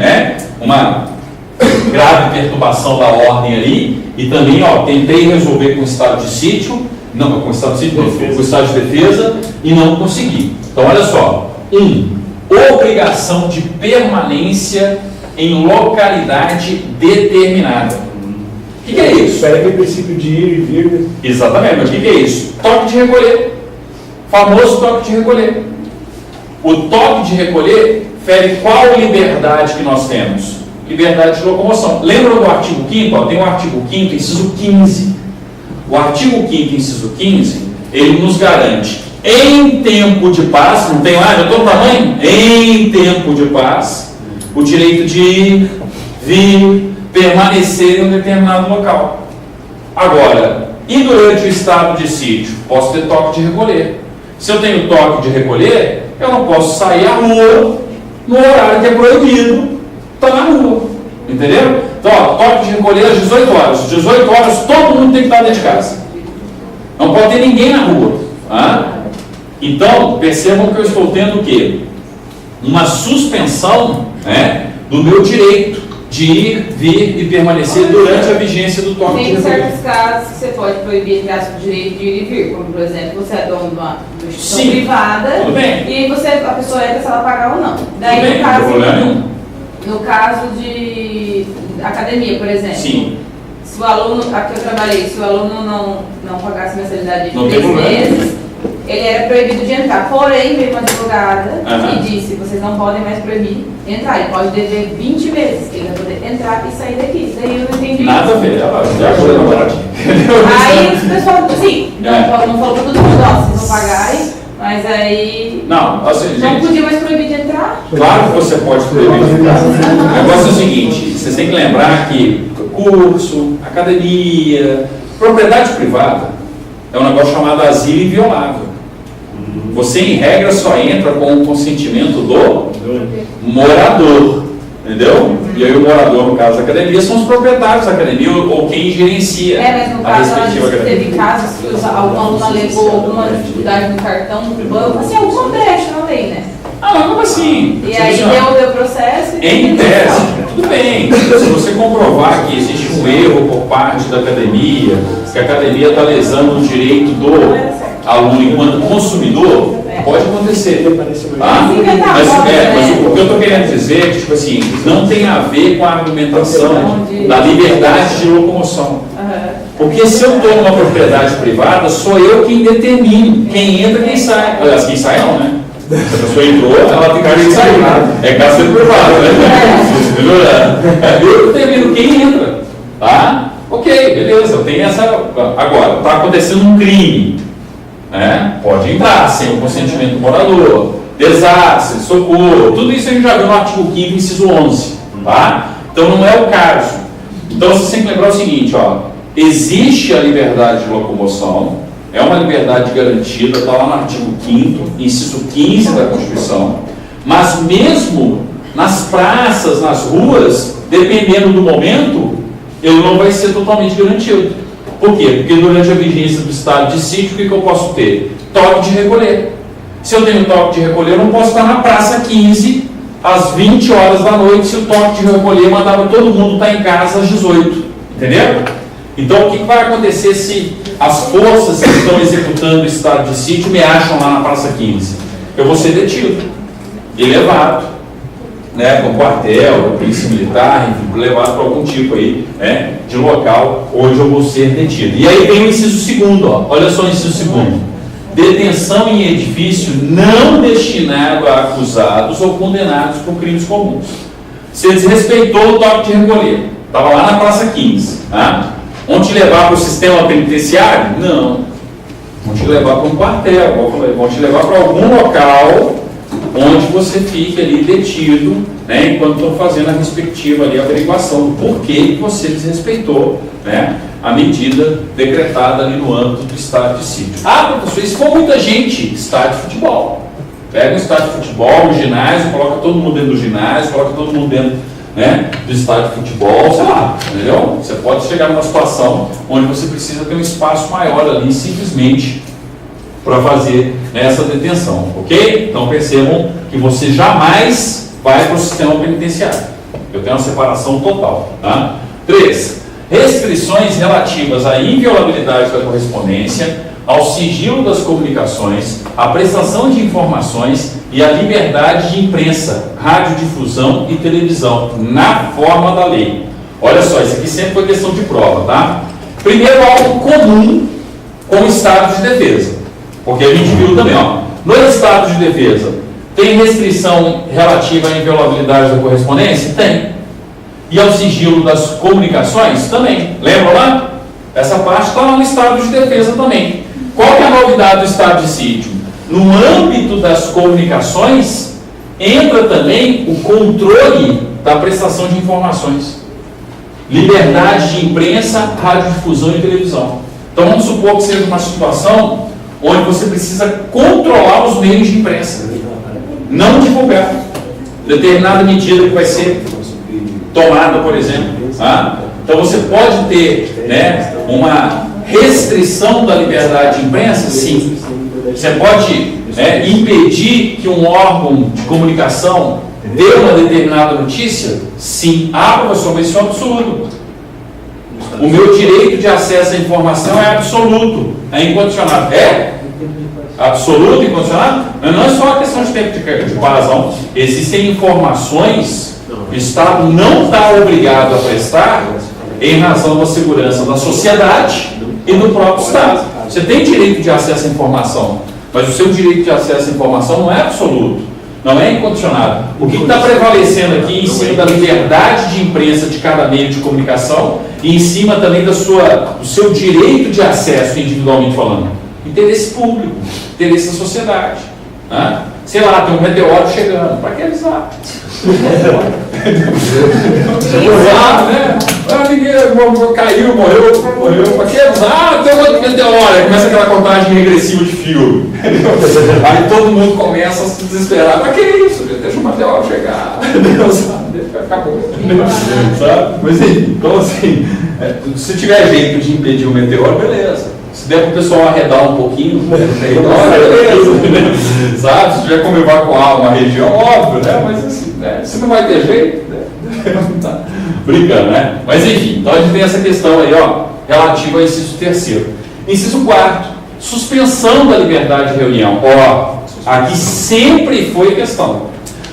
uma grave perturbação da ordem ali, e também, ó, tentei resolver com o estado de sítio, não, com o estado de sítio, não, com o estado de defesa, e não consegui. Então, olha só. Obrigação de permanência em localidade determinada. O que é isso? Espera que é o princípio de ir e vir. Né? Exatamente, mas o que é isso? Toque de recolher. Famoso toque de recolher. O toque de recolher fere qual liberdade que nós temos? Liberdade de locomoção. Lembram do artigo 5º? Tem o artigo 5º, inciso 15. O artigo 5º, inciso 15, ele nos garante, em tempo de paz, não tem lá, já estou no tamanho? Em tempo de paz, o direito de ir, vir, permanecer em um determinado local. Agora, e durante o estado de sítio? Posso ter toque de recolher. Se eu tenho toque de recolher, eu não posso sair à rua no horário que é proibido estar na rua. Entendeu? Então, ó, toque de recolher às 18 horas. Às 18 horas todo mundo tem que estar dentro de casa. Não pode ter ninguém na rua. Tá? Então, percebam que eu estou tendo o quê? Uma suspensão, né, do meu direito de ir, vir e permanecer durante a vigência do toque de recolher. Tem certos casos que você pode proibir o direito de ir e vir, como por exemplo, você é dono de uma instituição privada, tudo bem. E a pessoa entra se ela pagar ou não. Daí Tudo bem, não tem problema nenhum. No caso de academia, por exemplo, sim. Se o aluno, aqui eu trabalhei, se o aluno não pagasse mensalidade de não 3 meses, ele era proibido de entrar. Porém, veio uma advogada e disse, vocês não podem mais proibir entrar. Ele pode dever 20 vezes, ele vai poder entrar e sair daqui. Daí eu não entendi. Nada a ver, já foi na verdade. Aí o pessoal, assim, não falou para todo mundo, ó, vocês vão pagarem. Mas aí não, assim, não podia mais proibir de entrar? Claro que você pode proibir de entrar. O negócio é o seguinte, vocês têm que lembrar que curso, academia, propriedade privada é um negócio chamado asilo inviolável. Você, em regra, só entra com o consentimento do morador, entendeu? E aí o morador, no caso da academia, são os proprietários da academia ou quem gerencia mas no a caso, respectiva academia. Teve casos que algum aluno alegou alguma dificuldade no cartão do banco, assim, alguma brecha na lei, né? Ah, mas assim. E aí deu processo. Em tese, tudo bem. Se você comprovar que existe um erro por parte da academia, que a academia está lesando o direito do aluno enquanto consumidor, pode acontecer. Tá? Mas o que eu estou querendo dizer é que, tipo assim, não tem a ver com a argumentação da liberdade de locomoção. Porque se eu estou numa propriedade privada, sou eu quem determino quem entra e quem sai. Aliás, quem sai não, né? Se a pessoa entrou, ela tem que sair. É caso privado, né? Eu determino quem entra. Tá? Ok, beleza, eu tenho essa. Agora, está acontecendo um crime. Né? Pode entrar sem o consentimento do morador. Desastre, socorro. Tudo isso a gente já viu no artigo 5º, inciso 11. Tá? Então não é o caso. Então você tem que lembrar o seguinte, ó. Existe a liberdade de locomoção, é uma liberdade garantida, está lá no artigo 5º, inciso 15 da Constituição, mas mesmo nas praças, nas ruas, dependendo do momento, ele não vai ser totalmente garantido. Por quê? Porque durante a vigência do estado de sítio, o que eu posso ter? Toque de recolher. Se eu tenho toque de recolher, eu não posso estar na praça 15 às 20 horas da noite, se o toque de recolher mandava todo mundo estar em casa às 18. Entendeu? Então, o que vai acontecer se as forças que estão executando o estado de sítio me acham lá na praça 15? Eu vou ser detido e levado, né, com quartel, polícia militar, enfim, levado para algum tipo aí, né, de local onde eu vou ser detido. E aí vem o inciso 2º, ó. Olha só o inciso 2º. Detenção em edifício não destinado a acusados ou condenados por crimes comuns. Você desrespeitou o toque de recolher. Estava lá na praça 15, tá? Vão te levar para o sistema penitenciário? Não. Vão te levar para um quartel, vão te levar para algum local onde você fique ali detido, né, enquanto estão fazendo a respectiva ali, averiguação do porquê que você desrespeitou, né, a medida decretada ali no âmbito do estado de sítio. Ah, professor, se for muita gente, estádio de futebol. Pega um estádio de futebol, um ginásio, coloca todo mundo dentro do ginásio, coloca todo mundo dentro, né, do estádio de futebol, sei lá, entendeu? Você pode chegar numa situação onde você precisa ter um espaço maior ali, simplesmente, para fazer, né, essa detenção, ok? Então percebam que você jamais vai para o sistema penitenciário. Eu tenho uma separação total, tá? 3. Restrições relativas à inviolabilidade da correspondência, ao sigilo das comunicações, à prestação de informações e à liberdade de imprensa, radiodifusão e televisão, na forma da lei. Olha só, isso aqui sempre foi questão de prova, tá? Primeiro, algo comum com o estado de defesa, porque a gente viu também, ó, no estado de defesa, tem restrição relativa à inviolabilidade da correspondência? Tem. E ao sigilo das comunicações? Também. Lembra lá? Essa parte está lá no estado de defesa também. Qual que é a novidade do estado de sítio? No âmbito das comunicações, entra também o controle da prestação de informações. Liberdade de imprensa, radiodifusão e televisão. Então vamos supor que seja uma situação onde você precisa controlar os meios de imprensa. Não divulgar determinada medida que vai ser tomada, por exemplo. Tá? Então você pode ter, né, uma restrição da liberdade de imprensa? Sim. Você pode, né, impedir que um órgão de comunicação dê uma determinada notícia? Sim. Ah, professor, mas isso é um absurdo. O meu direito de acesso à informação é absoluto, é incondicionado. É? Absoluto, incondicionado? Mas não é só a questão de tempo de paz, não. Existem informações que o Estado não está obrigado a prestar em razão da segurança da sociedade e do próprio Estado. Você tem direito de acesso à informação, mas o seu direito de acesso à informação não é absoluto, não é incondicionado. O que está prevalecendo aqui em cima da liberdade de imprensa de cada meio de comunicação e em cima também do seu direito de acesso, individualmente falando? Interesse público, interesse da sociedade. Né? Sei lá, tem um meteoro chegando, para que avisar? Né? Ninguém caiu, morreu, para que avisar? Tem um outro meteoro, começa aquela contagem regressiva de filme. Aí todo mundo começa a se desesperar. Para que isso? Deixa o meteoro chegar. Acabou. Sabe? Mas então assim, se tiver jeito de impedir o meteoro, beleza. Se der para o pessoal arredar um pouquinho, sabe? Se tiver como evacuar uma região, óbvio, né? Mas assim, né? Se não vai ter jeito, né? Tá brincando, né? Mas enfim, então a gente tem essa questão aí, ó, relativa ao inciso 3º. Inciso 4º, suspensão da liberdade de reunião. Ó, aqui sempre foi questão.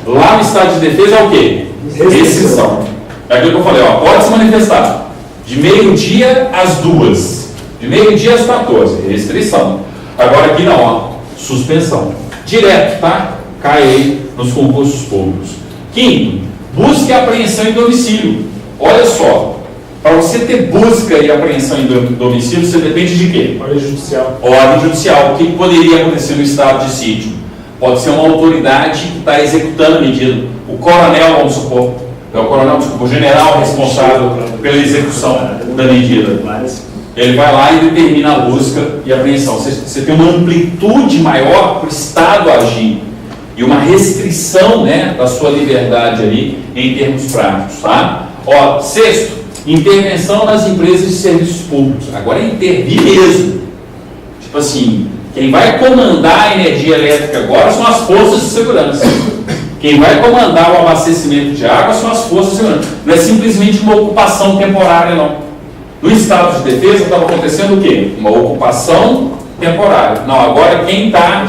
Lá no estado de defesa é o quê? Restrição. É aquilo que eu falei, ó, pode se manifestar de meio-dia às 2h, de meio-dia às 14h, restrição. Agora aqui não, ó, suspensão. Direto, tá? Cai aí nos concursos públicos. 5º, busca e apreensão em domicílio. Olha só, para você ter busca e apreensão em domicílio, você depende de quê? Ordem judicial. Ordem judicial. O que poderia acontecer no estado de sítio? Pode ser uma autoridade que está executando a medida. O coronel, vamos supor, o general responsável pela execução da medida. Ele vai lá e determina a busca e a apreensão. Você tem uma amplitude maior para o Estado agir e uma restrição, né, da sua liberdade ali em termos práticos. Tá? Ó, 6º, intervenção nas empresas de serviços públicos. Agora é intervir mesmo. Tipo assim, quem vai comandar a energia elétrica agora são as forças de segurança. Quem vai comandar o abastecimento de água são as forças de segurança. Não é simplesmente uma ocupação temporária, não. No estado de defesa estava acontecendo o quê? Uma ocupação temporária. Não, agora quem está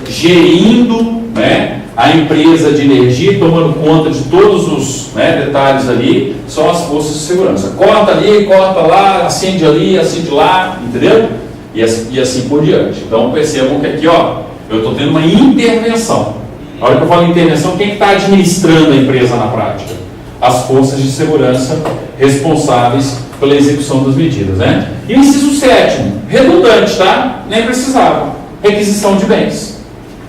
gerindo, né, a empresa de energia, tomando conta de todos os, né, detalhes ali, são as forças de segurança. Corta ali, corta lá, acende ali, acende lá, entendeu? E assim por diante. Então percebam que aqui, ó, eu estou tendo uma intervenção. Na hora que eu falo intervenção, quem está administrando a empresa na prática? As forças de segurança responsáveis pela execução das medidas, né? E o inciso 7º, redundante, tá? Nem precisava. Requisição de bens.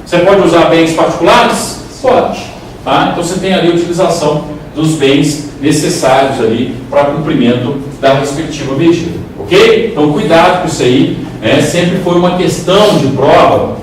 Você pode usar bens particulares? Pode. Tá? Então você tem ali a utilização dos bens necessários ali para cumprimento da respectiva medida. Ok? Então cuidado com isso aí. Né? Sempre foi uma questão de prova,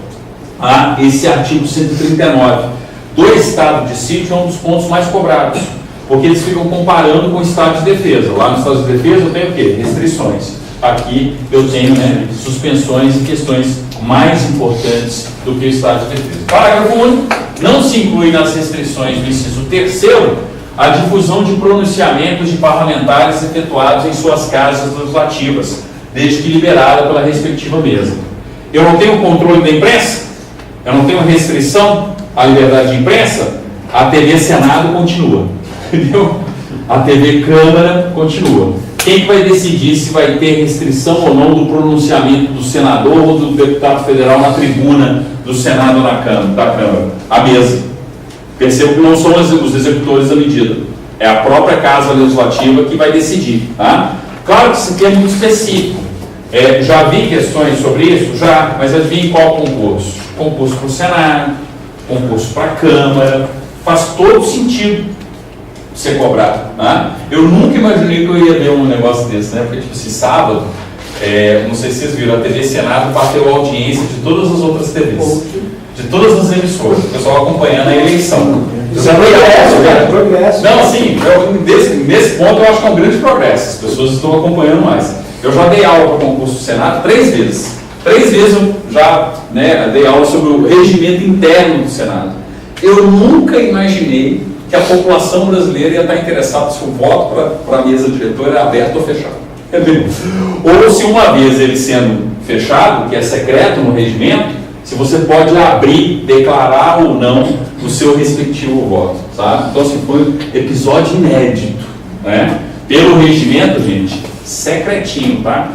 esse artigo 139 do estado de sítio é um dos pontos mais cobrados, porque eles ficam comparando com o estado de defesa. Lá no estado de defesa eu tenho o quê? Restrições. Aqui eu tenho, né, suspensões e questões mais importantes do que o estado de defesa. Parágrafo único. Não se inclui nas restrições do inciso 3º a difusão de pronunciamentos de parlamentares efetuados em suas casas legislativas, desde que liberada pela respectiva mesa. Eu não tenho controle da imprensa? Eu não tenho restrição à liberdade de imprensa? A TV Senado continua, entendeu? A TV Câmara continua. Quem que vai decidir se vai ter restrição ou não do pronunciamento do senador ou do deputado federal na tribuna do Senado ou da Câmara? A mesa. Percebo que não são os executores da medida. É a própria Casa Legislativa que vai decidir. Tá? Claro que isso aqui é muito específico. Já vi questões sobre isso? Já, mas adivinha em qual concurso? Concurso para o Senado, concurso para a Câmara. Faz todo sentido ser cobrado. Tá? Eu nunca imaginei que eu ia ver um negócio desse, né? Porque, tipo assim, sábado, não sei se vocês viram, a TV Senado bateu a audiência de todas as outras TVs. De todas as emissoras, o pessoal acompanhando a eleição. Isso é progresso, cara. Progresso. Não, assim, nesse ponto eu acho que é um grande progresso. As pessoas estão acompanhando mais. Eu já dei aula para o concurso do Senado 3 vezes. 3 vezes eu já, né, dei aula sobre o regimento interno do Senado. Eu nunca imaginei que a população brasileira ia estar interessada se o voto para a mesa diretora é aberto ou fechado. Ou se uma vez ele sendo fechado, que é secreto no regimento, se você pode abrir, declarar ou não o seu respectivo voto, sabe? Então, assim, foi um episódio inédito, né? Pelo regimento, gente, secretinho, tá?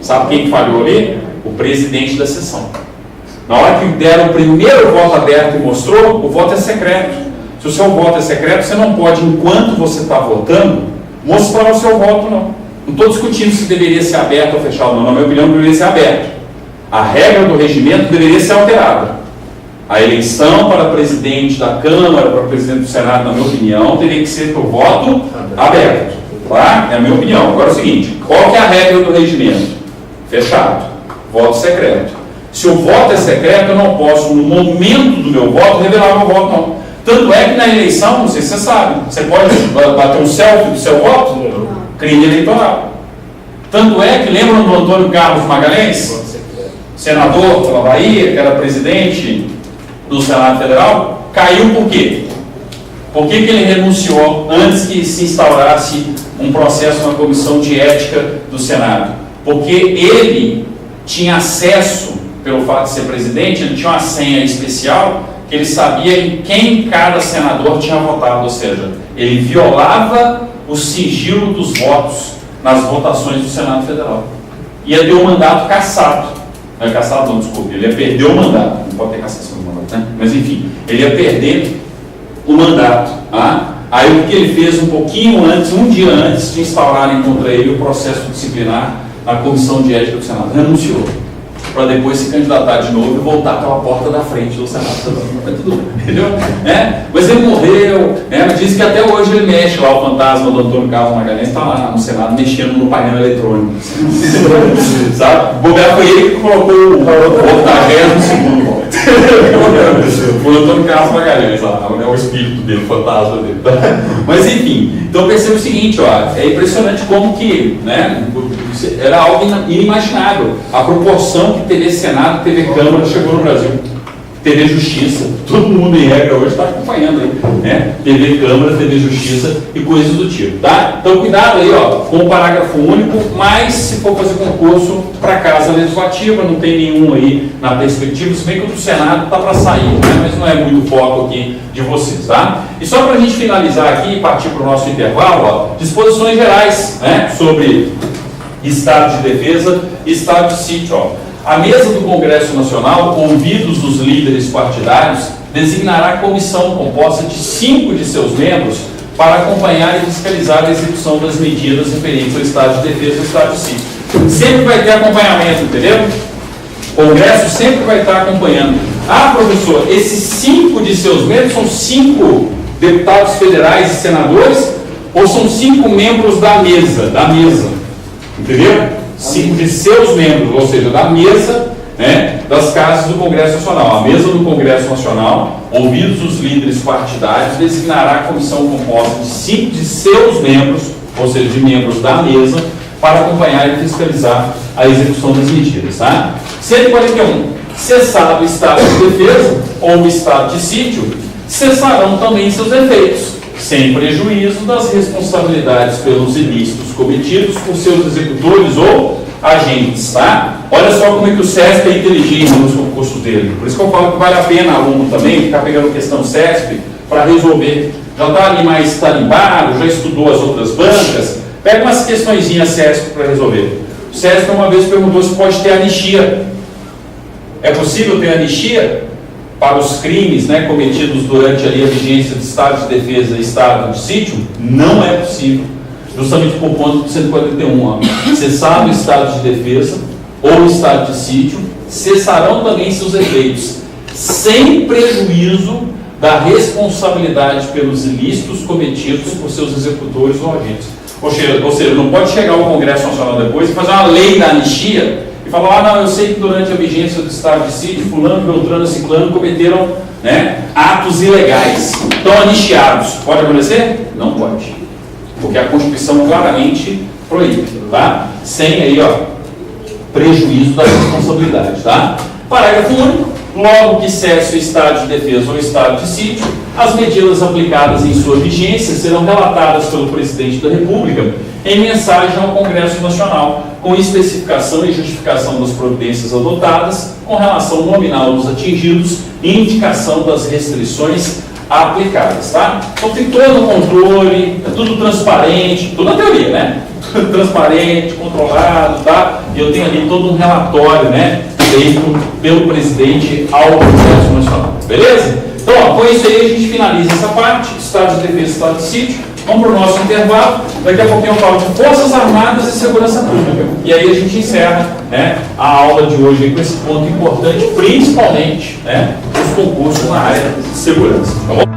Sabe quem falhou ali? O presidente da sessão. Na hora que deram o primeiro voto aberto e mostrou, o voto é secreto. Se o seu voto é secreto, você não pode, enquanto você está votando, mostrar o seu voto, não. Não estou discutindo se deveria ser aberto ou fechado, não. Na minha opinião, deveria ser aberto. A regra do regimento deveria ser alterada. A eleição para presidente da Câmara, para presidente do Senado, na minha opinião, teria que ser por voto aberto. Tá? É a minha opinião. Agora é o seguinte, qual que é a regra do regimento? Fechado. Voto secreto. Se o voto é secreto, eu não posso, no momento do meu voto, revelar meu voto, não. Tanto é que na eleição, não sei se você sabe, você pode bater um selfie do seu voto? Crime eleitoral. Tanto é que lembram do Antônio Carlos Magalhães, senador pela Bahia, que era presidente do Senado Federal? Caiu por quê? Por que ele renunciou antes que se instaurasse um processo na Comissão de Ética do Senado? Porque ele tinha acesso, pelo fato de ser presidente, ele tinha uma senha especial que ele sabia em quem cada senador tinha votado, ou seja, ele violava o sigilo dos votos nas votações do Senado Federal. Ia ter um mandato cassado. Não é cassado, não, desculpe, ele ia perder o mandato. Não pode ter cassação do mandato, né? Mas enfim, ele ia perder o mandato. Tá? Aí o que ele fez um pouquinho antes, um dia antes de instaurarem contra ele o processo disciplinar na Comissão de Ética do Senado, renunciou, para depois se candidatar de novo e voltar pela porta da frente do Senado. Tudo bem, entendeu? Mas ele morreu, mas diz que até hoje ele mexe lá, o fantasma do Antônio Carlos Magalhães está lá no Senado mexendo no painel eletrônico. Sabe? O bobear foi ele que colocou o 42º voto. O Antônio Carlos Magalhães lá, é o espírito dele, o fantasma dele. Mas enfim, então perceba o seguinte, ó, é impressionante como que, era algo inimaginável. A proporção que TV Senado e TV Câmara chegou no Brasil. TV Justiça, todo mundo em regra hoje está acompanhando aí, TV Câmara, TV Justiça e coisas do tipo, tá? Então cuidado aí, ó, com o parágrafo único, mas se for fazer concurso para casa legislativa, não tem nenhum aí na perspectiva, se bem que o do Senado está para sair, mas não é muito foco aqui de vocês, tá? E só para a gente finalizar aqui e partir para o nosso intervalo, ó, disposições gerais, sobre estado de defesa e estado de sítio, ó. A mesa do Congresso Nacional, ouvidos os líderes partidários, designará comissão composta de 5 de seus membros para acompanhar e fiscalizar a execução das medidas referentes ao estado de defesa e ao estado de sítio. Sempre vai ter acompanhamento, entendeu? O Congresso sempre vai estar acompanhando. Ah, professor, esses 5 de seus membros são 5 deputados federais e senadores ou são 5 membros da mesa? Entendeu? 5 de seus membros, ou seja, da mesa das casas do Congresso Nacional. A mesa do Congresso Nacional, ouvidos os líderes partidários, designará a comissão composta de 5 de seus membros, ou seja, de membros da mesa, para acompanhar e fiscalizar a execução das medidas. Tá? 141. Cessado o estado de defesa ou o estado de sítio, cessarão também seus efeitos, sem prejuízo das responsabilidades pelos ilícitos cometidos por seus executores ou agentes, tá? Olha só como é que o CESP é inteligente nos concursos dele. Por isso que eu falo que vale a pena aluno também ficar pegando questão CESP para resolver. Já está ali mais tarimbado, já estudou as outras bancas, pega umas questõezinhas CESP para resolver. O CESP uma vez perguntou se pode ter anistia. É possível ter anistia para os crimes cometidos durante ali a vigência do estado de defesa e estado de sítio? Não é possível, justamente por conta do 141. Cessado o estado de defesa ou o estado de sítio, cessarão também seus efeitos, sem prejuízo da responsabilidade pelos ilícitos cometidos por seus executores ou agentes. Ou seja, não pode chegar ao Congresso Nacional depois e fazer uma lei da anistia e falar, não, eu sei que durante a vigência do estado de sítio, fulano, beltrano, ciclano cometeram atos ilegais, estão anistiados. Pode acontecer? Não pode, porque a Constituição claramente proíbe, tá? Sem aí, prejuízo da responsabilidade, tá? Parágrafo único. Logo que cesse o estado de defesa ou estado de sítio, as medidas aplicadas em sua vigência serão relatadas pelo Presidente da República em mensagem ao Congresso Nacional, com especificação e justificação das providências adotadas com relação nominal dos atingidos e indicação das restrições aplicadas, tá? Então tem todo o controle, é tudo transparente, tudo na teoria, transparente, controlado, tá? E eu tenho ali todo um relatório, feito pelo presidente ao Congresso Nacional, beleza? Então, com isso aí a gente finaliza essa parte, estado de defesa e estado de sítio. Vamos para o nosso intervalo. Daqui a pouquinho eu falo de Forças Armadas e Segurança Pública. E aí a gente encerra a aula de hoje com esse ponto importante, principalmente os concursos na área de segurança. Tá bom?